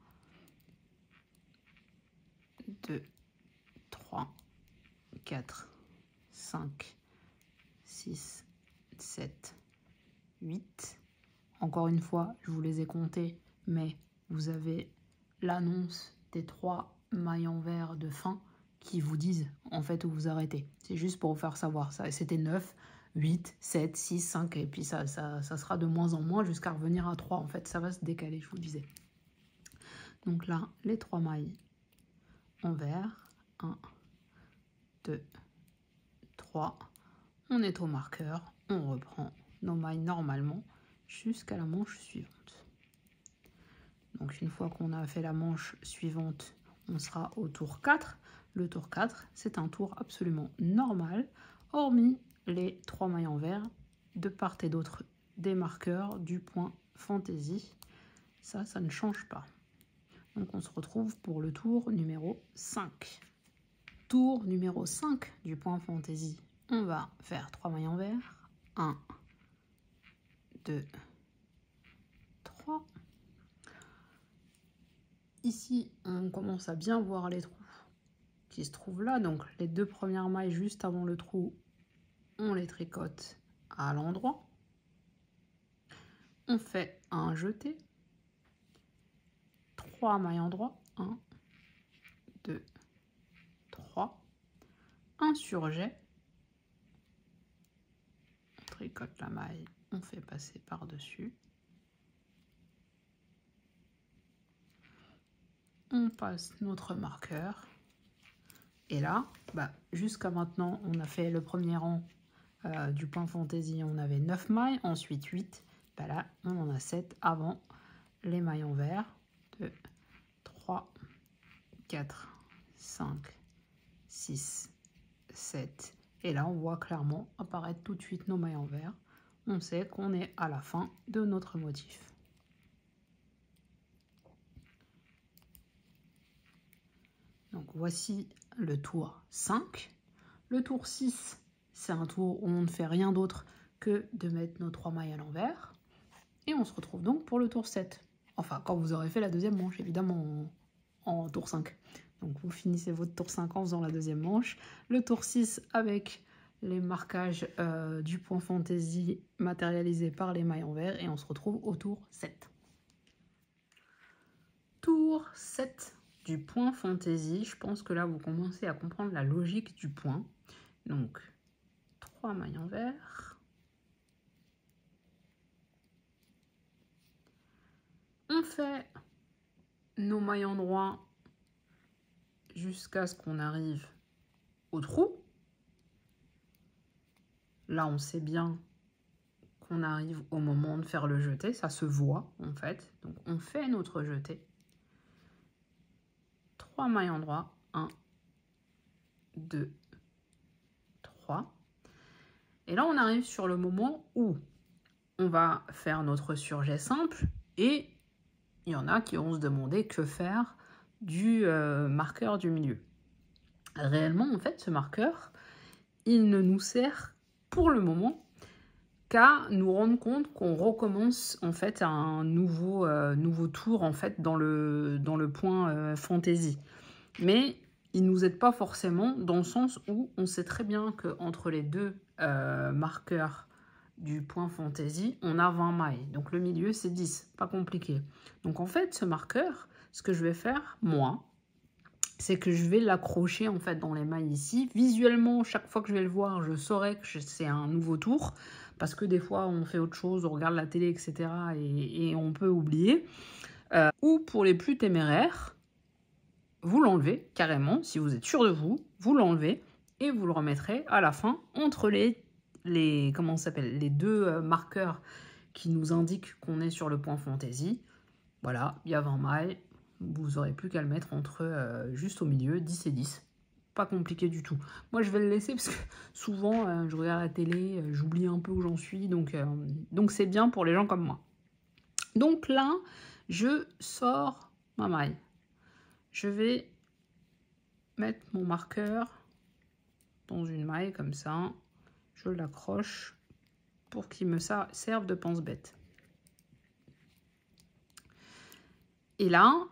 2, 3, 4, 5, 6, 7, 8. Encore une fois, je vous les ai comptés, mais vous avez l'annonce des 3 mailles envers de fin qui vous disent en fait où vous arrêtez. C'est juste pour vous faire savoir. Ça, c'était 9, 8, 7, 6, 5, et puis ça sera de moins en moins jusqu'à revenir à 3. En fait, ça va se décaler, je vous disais. Donc là, les 3 mailles envers. 1, 2, 3. On est au marqueur. On reprend nos mailles normalement jusqu'à la manche suivante. Donc une fois qu'on a fait la manche suivante, on sera au tour 4. Le tour 4, c'est un tour absolument normal, hormis les 3 mailles envers de part et d'autre des marqueurs du point fantaisie. Ça ne change pas. Donc on se retrouve pour le tour numéro 5. Tour numéro 5 du point fantaisie. On va faire 3 mailles envers. 1, 2, 3. Ici, on commence à bien voir les trous qui se trouvent là. Donc les 2 premières mailles juste avant le trou, on les tricote à l'endroit. On fait un jeté. 3 mailles endroit. 1, 2, 3. Un surjet. On tricote la maille, on fait passer par-dessus. On passe notre marqueur. Et là, jusqu'à maintenant, on a fait le premier rang du point fantaisie, on avait 9 mailles, ensuite 8. Là, on en a 7 avant les mailles envers. 2, 3, 4, 5, 6, 7. Et là, on voit clairement apparaître tout de suite nos mailles envers. On sait qu'on est à la fin de notre motif. Donc voici le tour 5. Le tour 6, c'est un tour où on ne fait rien d'autre que de mettre nos 3 mailles à l'envers. Et on se retrouve donc pour le tour 7. Enfin, quand vous aurez fait la deuxième manche, évidemment, en tour 5. Donc vous finissez votre tour 5 en faisant la deuxième manche. Le tour 6 avec les marquages du point fantaisie matérialisés par les mailles envers. Et on se retrouve au tour 7. Tour 7 du point fantaisie. Je pense que là, vous commencez à comprendre la logique du point. Donc, 3 mailles envers. On fait nos mailles endroit jusqu'à ce qu'on arrive au trou. Là, on sait bien qu'on arrive au moment de faire le jeté. Ça se voit, en fait. Donc, on fait notre jeté. 3 mailles endroit. 1, 2, 3. Et là, on arrive sur le moment où on va faire notre surjet simple. Et il y en a qui vont se demander que faire du marqueur du milieu. Réellement, en fait, ce marqueur, il ne nous sert pour le moment qu'à nous rendre compte qu'on recommence en fait un nouveau tour en fait dans le point fantaisie. Mais il nous aide pas forcément dans le sens où on sait très bien qu'entre les deux marqueurs du point fantaisie, on a 20 mailles. Donc le milieu, c'est 10, pas compliqué. Donc en fait, ce marqueur, ce que je vais faire, moi, c'est que je vais l'accrocher en fait dans les mailles ici. Visuellement, chaque fois que je vais le voir, je saurai que c'est un nouveau tour. Parce que des fois, on fait autre chose, on regarde la télé, etc. et on peut oublier. Ou pour les plus téméraires, vous l'enlevez carrément. Si vous êtes sûr de vous, vous l'enlevez et vous le remettrez à la fin entre les deux marqueurs qui nous indique qu'on est sur le point fantaisie. Voilà, il y a 20 mailles. Vous n'aurez plus qu'à le mettre entre juste au milieu, 10 et 10. Pas compliqué du tout. Moi, je vais le laisser parce que souvent, je regarde la télé, j'oublie un peu où j'en suis. Donc c'est bien pour les gens comme moi. Donc là, je sors ma maille. Je vais mettre mon marqueur dans une maille comme ça. Je l'accroche pour qu'il me serve de pense-bête. Et là,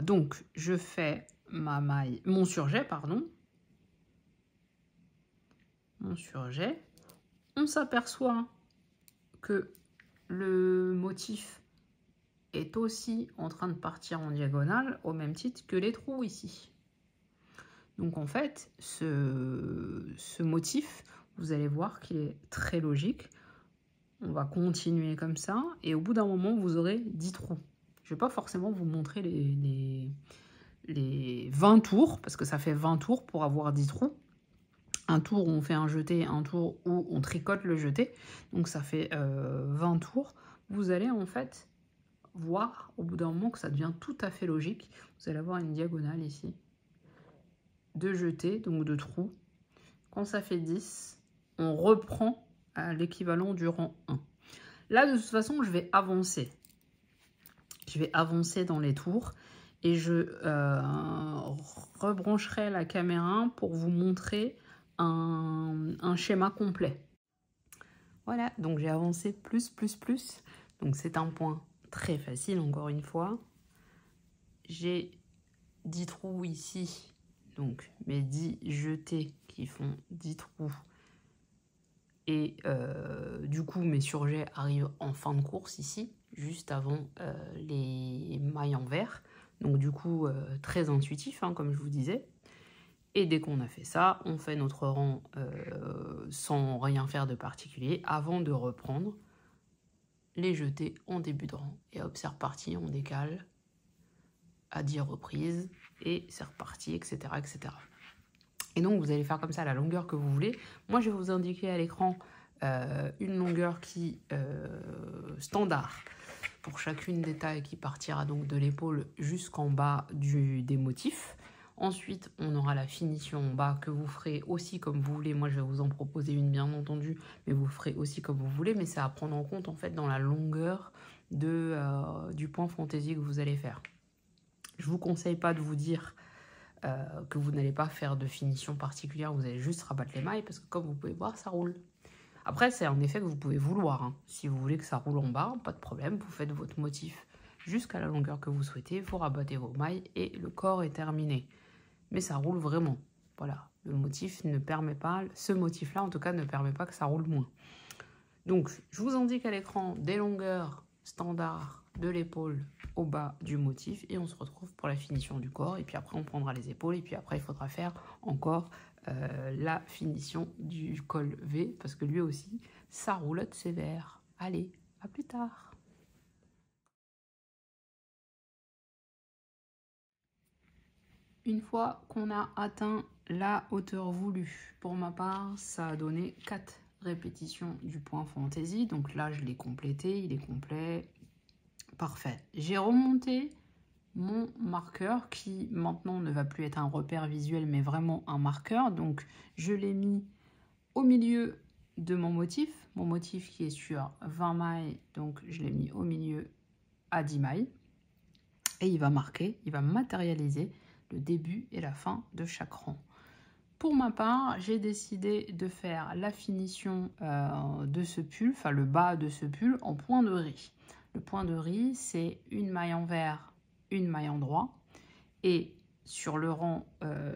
donc, je fais mon surjet, pardon. Mon surjet. On s'aperçoit que le motif est aussi en train de partir en diagonale au même titre que les trous ici. Donc en fait, ce motif, vous allez voir qu'il est très logique. On va continuer comme ça et au bout d'un moment, vous aurez 10 trous. Je ne vais pas forcément vous montrer les 20 tours parce que ça fait 20 tours pour avoir 10 trous. Un tour où on fait un jeté, un tour où on tricote le jeté. Donc ça fait 20 tours. Vous allez en fait voir au bout d'un moment que ça devient tout à fait logique. Vous allez avoir une diagonale ici de jeté, donc de trous. Quand ça fait 10, on reprend à l'équivalent du rang 1. Là, de toute façon, je vais avancer. Je vais avancer dans les tours et je rebrancherai la caméra pour vous montrer un schéma complet. Voilà, donc j'ai avancé plus. Donc c'est un point très facile, encore une fois. J'ai 10 trous ici, donc mes 10 jetés qui font 10 trous. Et du coup, mes surjets arrivent en fin de course ici, juste avant les mailles en vert. Donc du coup, très intuitif, hein, comme je vous disais. Et dès qu'on a fait ça, on fait notre rang sans rien faire de particulier avant de reprendre les jetés en début de rang. Et hop, c'est reparti, on décale à 10 reprises et c'est reparti, etc., etc. Et donc, vous allez faire comme ça la longueur que vous voulez. Moi, je vais vous indiquer à l'écran une longueur standard pour chacune des tailles qui partira donc de l'épaule jusqu'en bas des motifs. Ensuite, on aura la finition en bas que vous ferez aussi comme vous voulez. Moi, je vais vous en proposer une, bien entendu, mais vous ferez aussi comme vous voulez. Mais c'est à prendre en compte, en fait, dans la longueur du point fantaisie que vous allez faire. Je ne vous conseille pas de vous dire que vous n'allez pas faire de finition particulière. Vous allez juste rabattre les mailles parce que, comme vous pouvez voir, ça roule. Après, c'est un effet que vous pouvez vouloir. Hein. Si vous voulez que ça roule en bas, pas de problème. Vous faites votre motif jusqu'à la longueur que vous souhaitez. Vous rabattez vos mailles et le corps est terminé. Mais ça roule vraiment. Voilà, le motif ne permet pas, ce motif-là en tout cas ne permet pas que ça roule moins. Donc, je vous indique à l'écran des longueurs standards de l'épaule au bas du motif et on se retrouve pour la finition du corps. Et puis après, on prendra les épaules et puis après, il faudra faire encore la finition du col V parce que lui aussi, ça roulotte sévère. Allez, à plus tard. Une fois qu'on a atteint la hauteur voulue, pour ma part, ça a donné 4 répétitions du point fantaisie. Donc là, je l'ai complété, il est complet. Parfait. J'ai remonté mon marqueur qui maintenant ne va plus être un repère visuel, mais vraiment un marqueur. Donc, je l'ai mis au milieu de mon motif qui est sur 20 mailles. Donc, je l'ai mis au milieu à 10 mailles. Et il va marquer, il va matérialiser le début et la fin de chaque rang. Pour ma part, j'ai décidé de faire la finition de ce pull, enfin le bas de ce pull en point de riz. Le point de riz, c'est une maille en vert, une maille en droit. Et sur le rang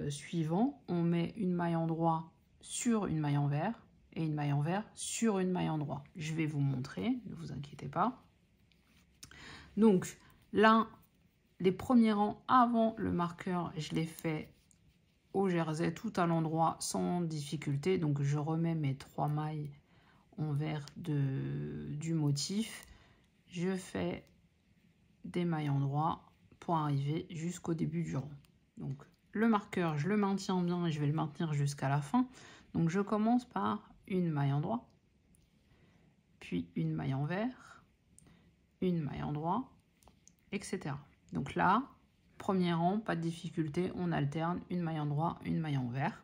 suivant, on met une maille en droit sur une maille en vert et une maille en vert sur une maille en droit. Je vais vous montrer, ne vous inquiétez pas. Donc là, les premiers rangs avant le marqueur, je les fais au jersey tout à l'endroit sans difficulté. Donc je remets mes 3 mailles en vert du motif. Je fais des mailles en droit pour arriver jusqu'au début du rang. Donc le marqueur, je le maintiens bien et je vais le maintenir jusqu'à la fin. Donc je commence par une maille en droit, puis une maille envers, une maille endroit, etc. Donc là, premier rang, pas de difficulté, on alterne une maille endroit, une maille envers.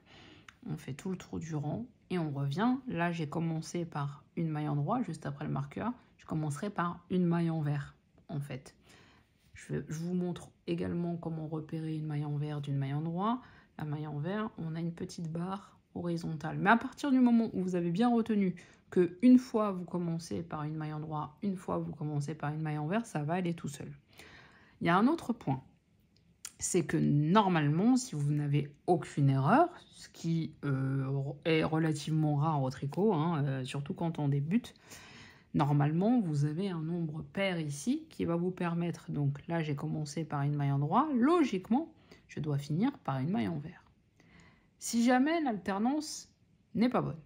On fait tout le tour du rang et on revient. Là, j'ai commencé par une maille endroit juste après le marqueur. Je commencerai par une maille envers, en fait. Je vous montre également comment repérer une maille envers d'une maille endroit. La maille envers, on a une petite barre horizontale. Mais à partir du moment où vous avez bien retenu que une fois vous commencez par une maille endroit, une fois vous commencez par une maille envers, ça va aller tout seul. Il y a un autre point, c'est que normalement, si vous n'avez aucune erreur, ce qui est relativement rare au tricot, hein, surtout quand on débute, normalement, vous avez un nombre pair ici qui va vous permettre, donc là j'ai commencé par une maille endroit, logiquement, je dois finir par une maille envers. Si jamais l'alternance n'est pas bonne,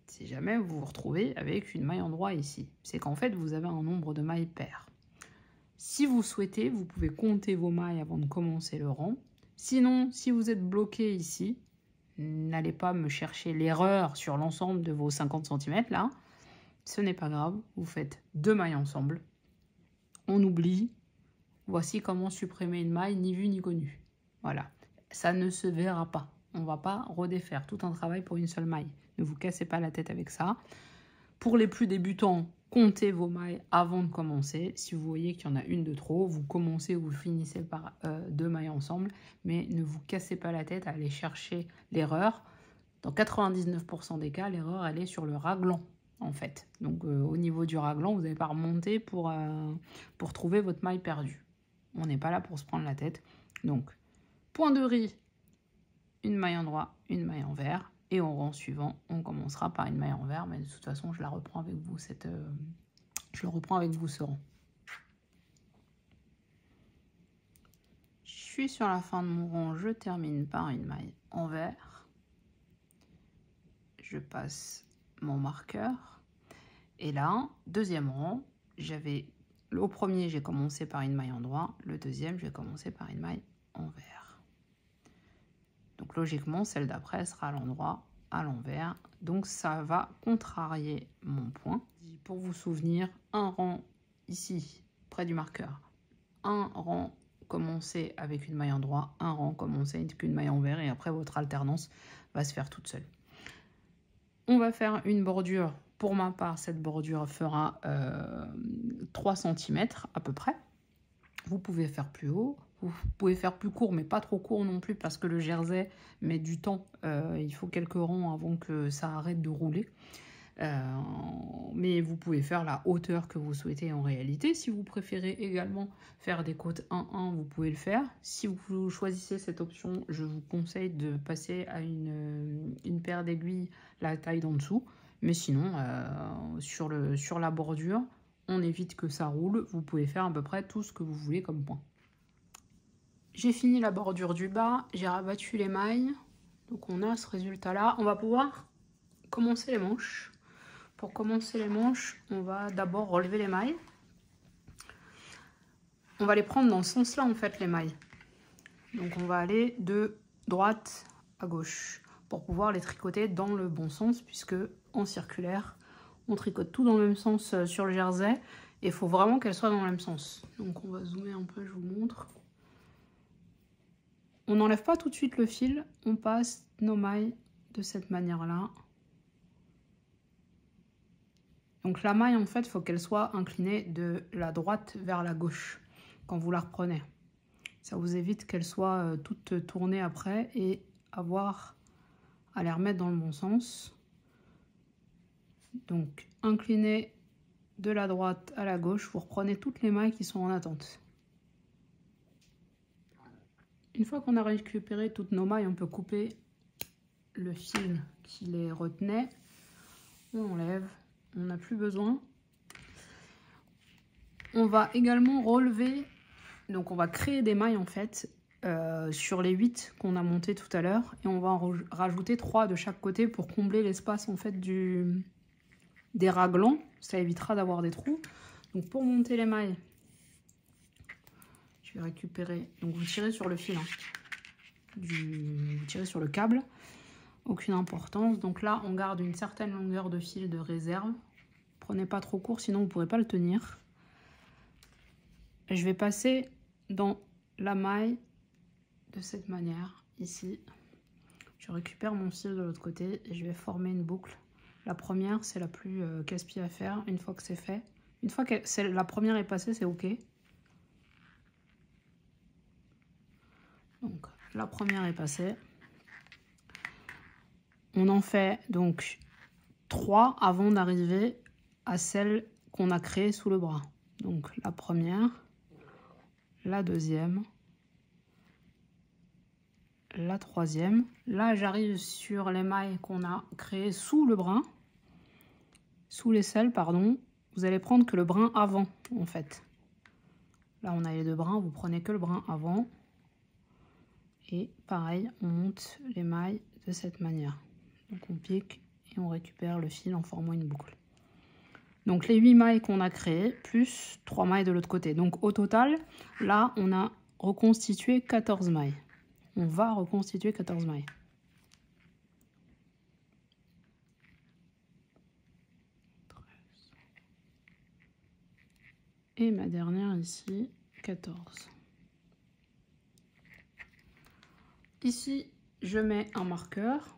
si jamais vous vous retrouvez avec une maille endroit ici, c'est qu'en fait vous avez un nombre de mailles paires. Si vous souhaitez, vous pouvez compter vos mailles avant de commencer le rang. Sinon, si vous êtes bloqué ici, n'allez pas me chercher l'erreur sur l'ensemble de vos 50 cm là. Ce n'est pas grave, vous faites 2 mailles ensemble. On oublie. Voici comment supprimer une maille ni vue ni connue. Voilà, ça ne se verra pas. On ne va pas redéfaire tout un travail pour une seule maille. Ne vous cassez pas la tête avec ça. Pour les plus débutants, comptez vos mailles avant de commencer. Si vous voyez qu'il y en a une de trop, vous commencez ou vous finissez par 2 mailles ensemble. Mais ne vous cassez pas la tête à aller chercher l'erreur. Dans 99% des cas, l'erreur, elle est sur le raglan, en fait. Donc, au niveau du raglan, vous n'avez pas remonté pour trouver votre maille perdue. On n'est pas là pour se prendre la tête. Donc, point de riz, une maille endroit, une maille envers. Et au rang suivant, on commencera par une maille envers, mais de toute façon, je la reprends avec vous, je le reprends avec vous ce rang. Je suis sur la fin de mon rang, je termine par une maille envers. Je passe mon marqueur. Et là, deuxième rang, au premier, j'ai commencé par une maille endroit, le deuxième, j'ai commencé par une maille envers. Donc logiquement, celle d'après sera à l'endroit, à l'envers. Donc ça va contrarier mon point. Pour vous souvenir, un rang ici, près du marqueur. Un rang commencé avec une maille endroit, un rang commencé avec une maille envers. Et après, votre alternance va se faire toute seule. On va faire une bordure. Pour ma part, cette bordure fera 3 cm à peu près. Vous pouvez faire plus haut. Vous pouvez faire plus court, mais pas trop court non plus, parce que le jersey met du temps. Il faut quelques rangs avant que ça arrête de rouler. Mais vous pouvez faire la hauteur que vous souhaitez en réalité. Si vous préférez également faire des côtes 1-1, vous pouvez le faire. Si vous choisissez cette option, je vous conseille de passer à une paire d'aiguilles la taille d'en dessous. Mais sinon, sur la bordure, on évite que ça roule. Vous pouvez faire à peu près tout ce que vous voulez comme point. J'ai fini la bordure du bas, j'ai rabattu les mailles, donc on a ce résultat-là. On va pouvoir commencer les manches. Pour commencer les manches, on va d'abord relever les mailles. On va les prendre dans ce sens-là, en fait, les mailles. Donc on va aller de droite à gauche pour pouvoir les tricoter dans le bon sens, puisque en circulaire, on tricote tout dans le même sens sur le jersey. Et il faut vraiment qu'elles soient dans le même sens. Donc on va zoomer un peu, je vous montre. On n'enlève pas tout de suite le fil, on passe nos mailles de cette manière-là. Donc la maille, en fait, il faut qu'elle soit inclinée de la droite vers la gauche quand vous la reprenez. Ça vous évite qu'elle soit toute tournée après et avoir à les remettre dans le bon sens. Donc inclinée de la droite à la gauche, vous reprenez toutes les mailles qui sont en attente. Une fois qu'on a récupéré toutes nos mailles, on peut couper le fil qui les retenait. On enlève, on n'a plus besoin. On va également relever, donc on va créer des mailles en fait sur les 8 qu'on a monté tout à l'heure. Et on va en rajouter 3 de chaque côté pour combler l'espace en fait des raglans. Ça évitera d'avoir des trous. Donc pour monter les mailles, je vais récupérer, donc vous tirez sur le fil, vous tirez sur le câble, aucune importance. Donc là on garde une certaine longueur de fil de réserve Prenez pas trop court, sinon vous ne pourrez pas le tenir. Et je vais passer dans la maille de cette manière, ici. Je récupère mon fil de l'autre côté et je vais former une boucle. La première, c'est la plus casse-pied à faire. Une fois que c'est fait, une fois que la première est passée, c'est OK. Donc, la première est passée. On en fait donc 3 avant d'arriver à celle qu'on a créée sous le bras. Donc, la première, la deuxième, la troisième. Là, j'arrive sur les mailles qu'on a créées sous le brin, sous l'aisselle, pardon. Vous allez prendre que le brin avant, en fait. Là, on a les deux brins, vous prenez que le brin avant. Et pareil, on monte les mailles de cette manière. Donc, on pique et on récupère le fil en formant une boucle. Donc, les 8 mailles qu'on a créées, plus 3 mailles de l'autre côté. Donc, au total, là, on a reconstitué 14 mailles. On va reconstituer 14 mailles. Et ma dernière ici, 14. Ici, je mets un marqueur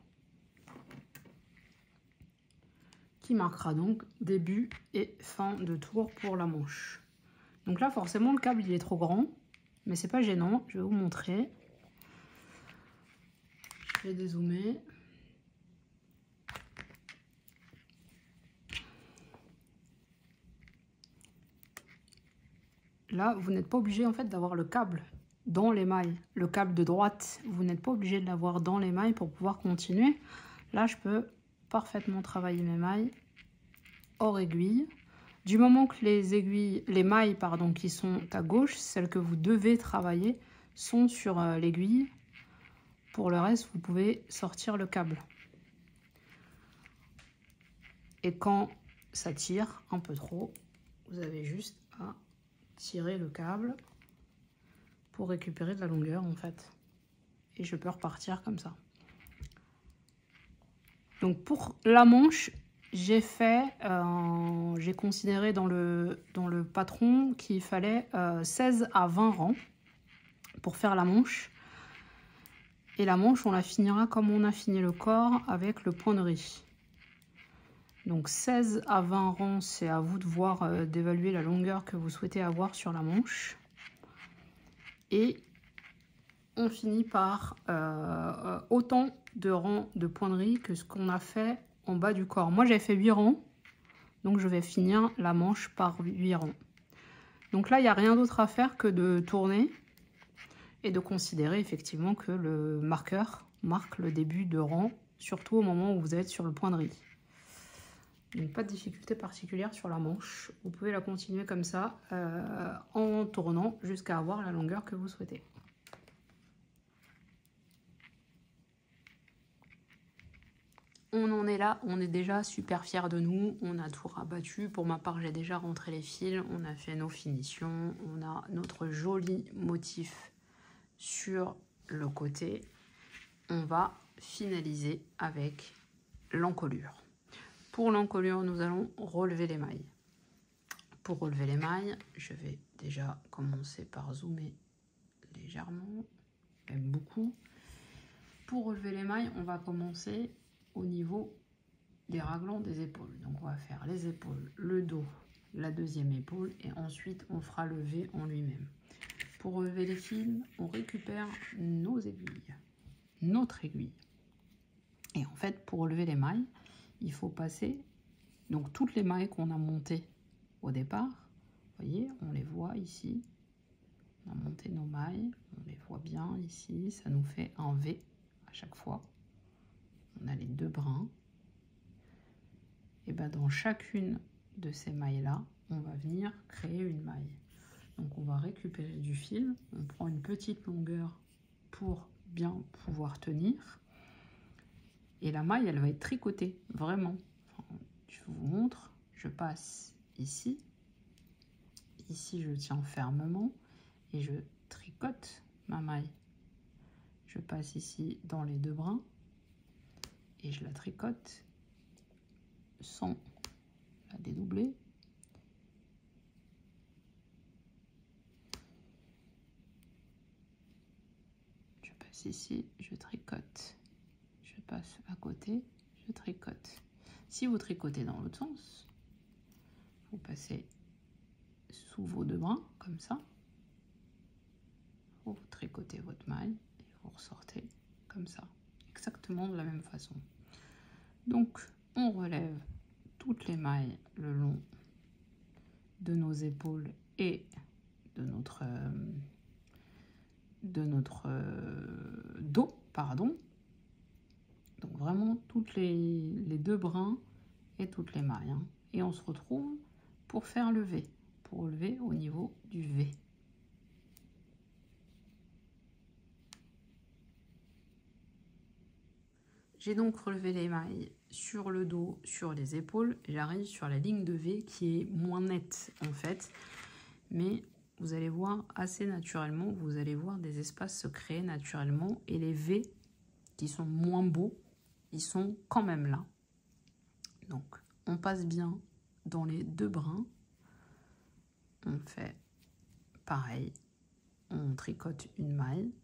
qui marquera donc début et fin de tour pour la manche. Donc là, forcément, le câble il est trop grand, mais c'est pas gênant. Je vais vous montrer. Je vais dézoomer. Là, vous n'êtes pas obligé en fait d'avoir le câble dans les mailles. Le câble de droite, vous n'êtes pas obligé de l'avoir dans les mailles pour pouvoir continuer. Là, je peux parfaitement travailler mes mailles hors aiguille. Du moment que les mailles pardon, qui sont à gauche, celles que vous devez travailler, sont sur l'aiguille. Pour le reste, vous pouvez sortir le câble. Et quand ça tire un peu trop, vous avez juste à tirer le câble pour récupérer de la longueur en fait. Et je peux repartir comme ça. Donc pour la manche, j'ai considéré dans le patron qu'il fallait 16 à 20 rangs pour faire la manche. Et la manche, on la finira comme on a fini le corps avec le point de riz. Donc 16 à 20 rangs, c'est à vous de voir, d'évaluer la longueur que vous souhaitez avoir sur la manche. Et on finit par autant de rangs de point de riz que ce qu'on a fait en bas du corps. Moi, j'ai fait 8 rangs, donc je vais finir la manche par 8 rangs. Donc là, il n'y a rien d'autre à faire que de tourner et de considérer effectivement que le marqueur marque le début de rang, surtout au moment où vous êtes sur le point de riz. Donc pas de difficulté particulière sur la manche. Vous pouvez la continuer comme ça en tournant jusqu'à avoir la longueur que vous souhaitez. On en est là, on est déjà super fiers de nous, on a tout rabattu. Pour ma part, j'ai déjà rentré les fils, on a fait nos finitions, on a notre joli motif sur le côté. On va finaliser avec l'encolure. Pour l'encolure, nous allons relever les mailles. Pour relever les mailles, je vais déjà commencer par zoomer légèrement, même beaucoup. Pour relever les mailles, on va commencer au niveau des raglans des épaules. Donc on va faire les épaules, le dos, la deuxième épaule et ensuite on fera le V en lui-même. Pour relever les fils, on récupère nos aiguilles, notre aiguille. Et en fait, pour relever les mailles, il faut passer donc toutes les mailles qu'on a montées au départ. Vous voyez, on les voit ici. On a monté nos mailles, on les voit bien ici. Ça nous fait un V à chaque fois. On a les deux brins. Et bien dans chacune de ces mailles-là, on va venir créer une maille. Donc on va récupérer du fil. On prend une petite longueur pour bien pouvoir tenir. Et la maille, elle va être tricotée, vraiment. Enfin, je vous montre. Je passe ici. Ici, je tiens fermement et je tricote ma maille. Je passe ici dans les deux brins et je la tricote sans la dédoubler. Je passe ici, je tricote. Je passe à côté, je tricote. Si vous tricotez dans l'autre sens, vous passez sous vos deux brins, comme ça. Vous tricotez votre maille et vous ressortez comme ça, exactement de la même façon. Donc, on relève toutes les mailles le long de nos épaules et de notre dos, pardon. Donc vraiment toutes les deux brins et toutes les mailles. Hein. Et on se retrouve pour faire le V, pour lever au niveau du V. J'ai donc relevé les mailles sur le dos, sur les épaules. J'arrive sur la ligne de V qui est moins nette en fait. Mais vous allez voir assez naturellement, vous allez voir des espaces se créer naturellement. Et les V qui sont moins beaux, ils sont quand même là. Donc on passe bien dans les deux brins. On fait pareil. On tricote une maille.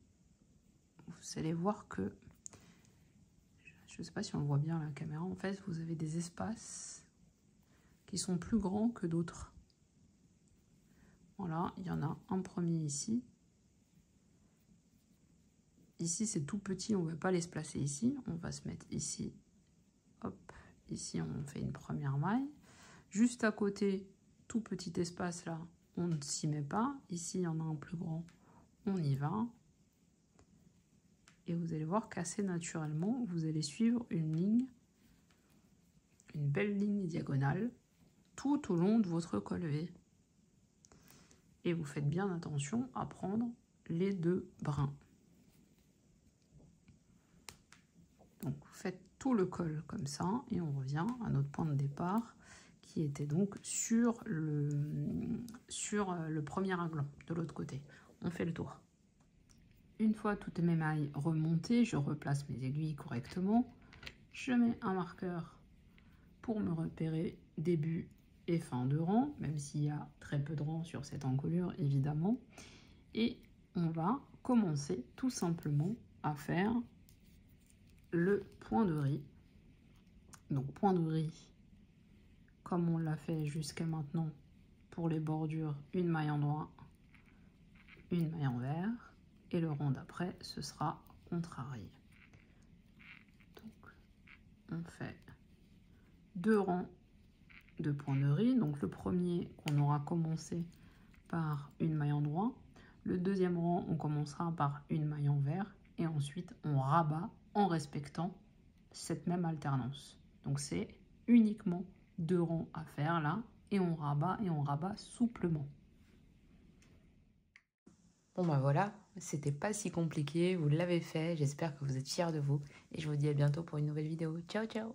Vous allez voir que... Je ne sais pas si on le voit bien à la caméra. En fait, vous avez des espaces qui sont plus grands que d'autres. Voilà, il y en a un premier ici. Ici, c'est tout petit, on ne va pas les se placer ici. On va se mettre ici. Hop, ici, on fait une première maille. Juste à côté, tout petit espace là, on ne s'y met pas. Ici, il y en a un plus grand, on y va. Et vous allez voir qu'assez naturellement, vous allez suivre une ligne, une belle ligne diagonale, tout au long de votre col V. Et vous faites bien attention à prendre les deux brins. Donc vous faites tout le col comme ça, et on revient à notre point de départ, qui était donc sur le premier raglan, de l'autre côté. On fait le tour. Une fois toutes mes mailles remontées, je replace mes aiguilles correctement. Je mets un marqueur pour me repérer début et fin de rang, même s'il y a très peu de rang sur cette encolure, évidemment. Et on va commencer tout simplement à faire le point de riz. Donc point de riz, comme on l'a fait jusqu'à maintenant pour les bordures, une maille en noir, une maille en vert. Et le rang d'après, ce sera contrarié. Donc, on fait 2 rangs de points de riz. Donc, le premier qu'on aura commencé par une maille en noir. Le deuxième rang, on commencera par une maille en vert. Et ensuite, on rabat en respectant cette même alternance. Donc, c'est uniquement 2 rangs à faire là. Et on rabat souplement. Bon bah voilà, c'était pas si compliqué, vous l'avez fait, j'espère que vous êtes fiers de vous et je vous dis à bientôt pour une nouvelle vidéo. Ciao ciao!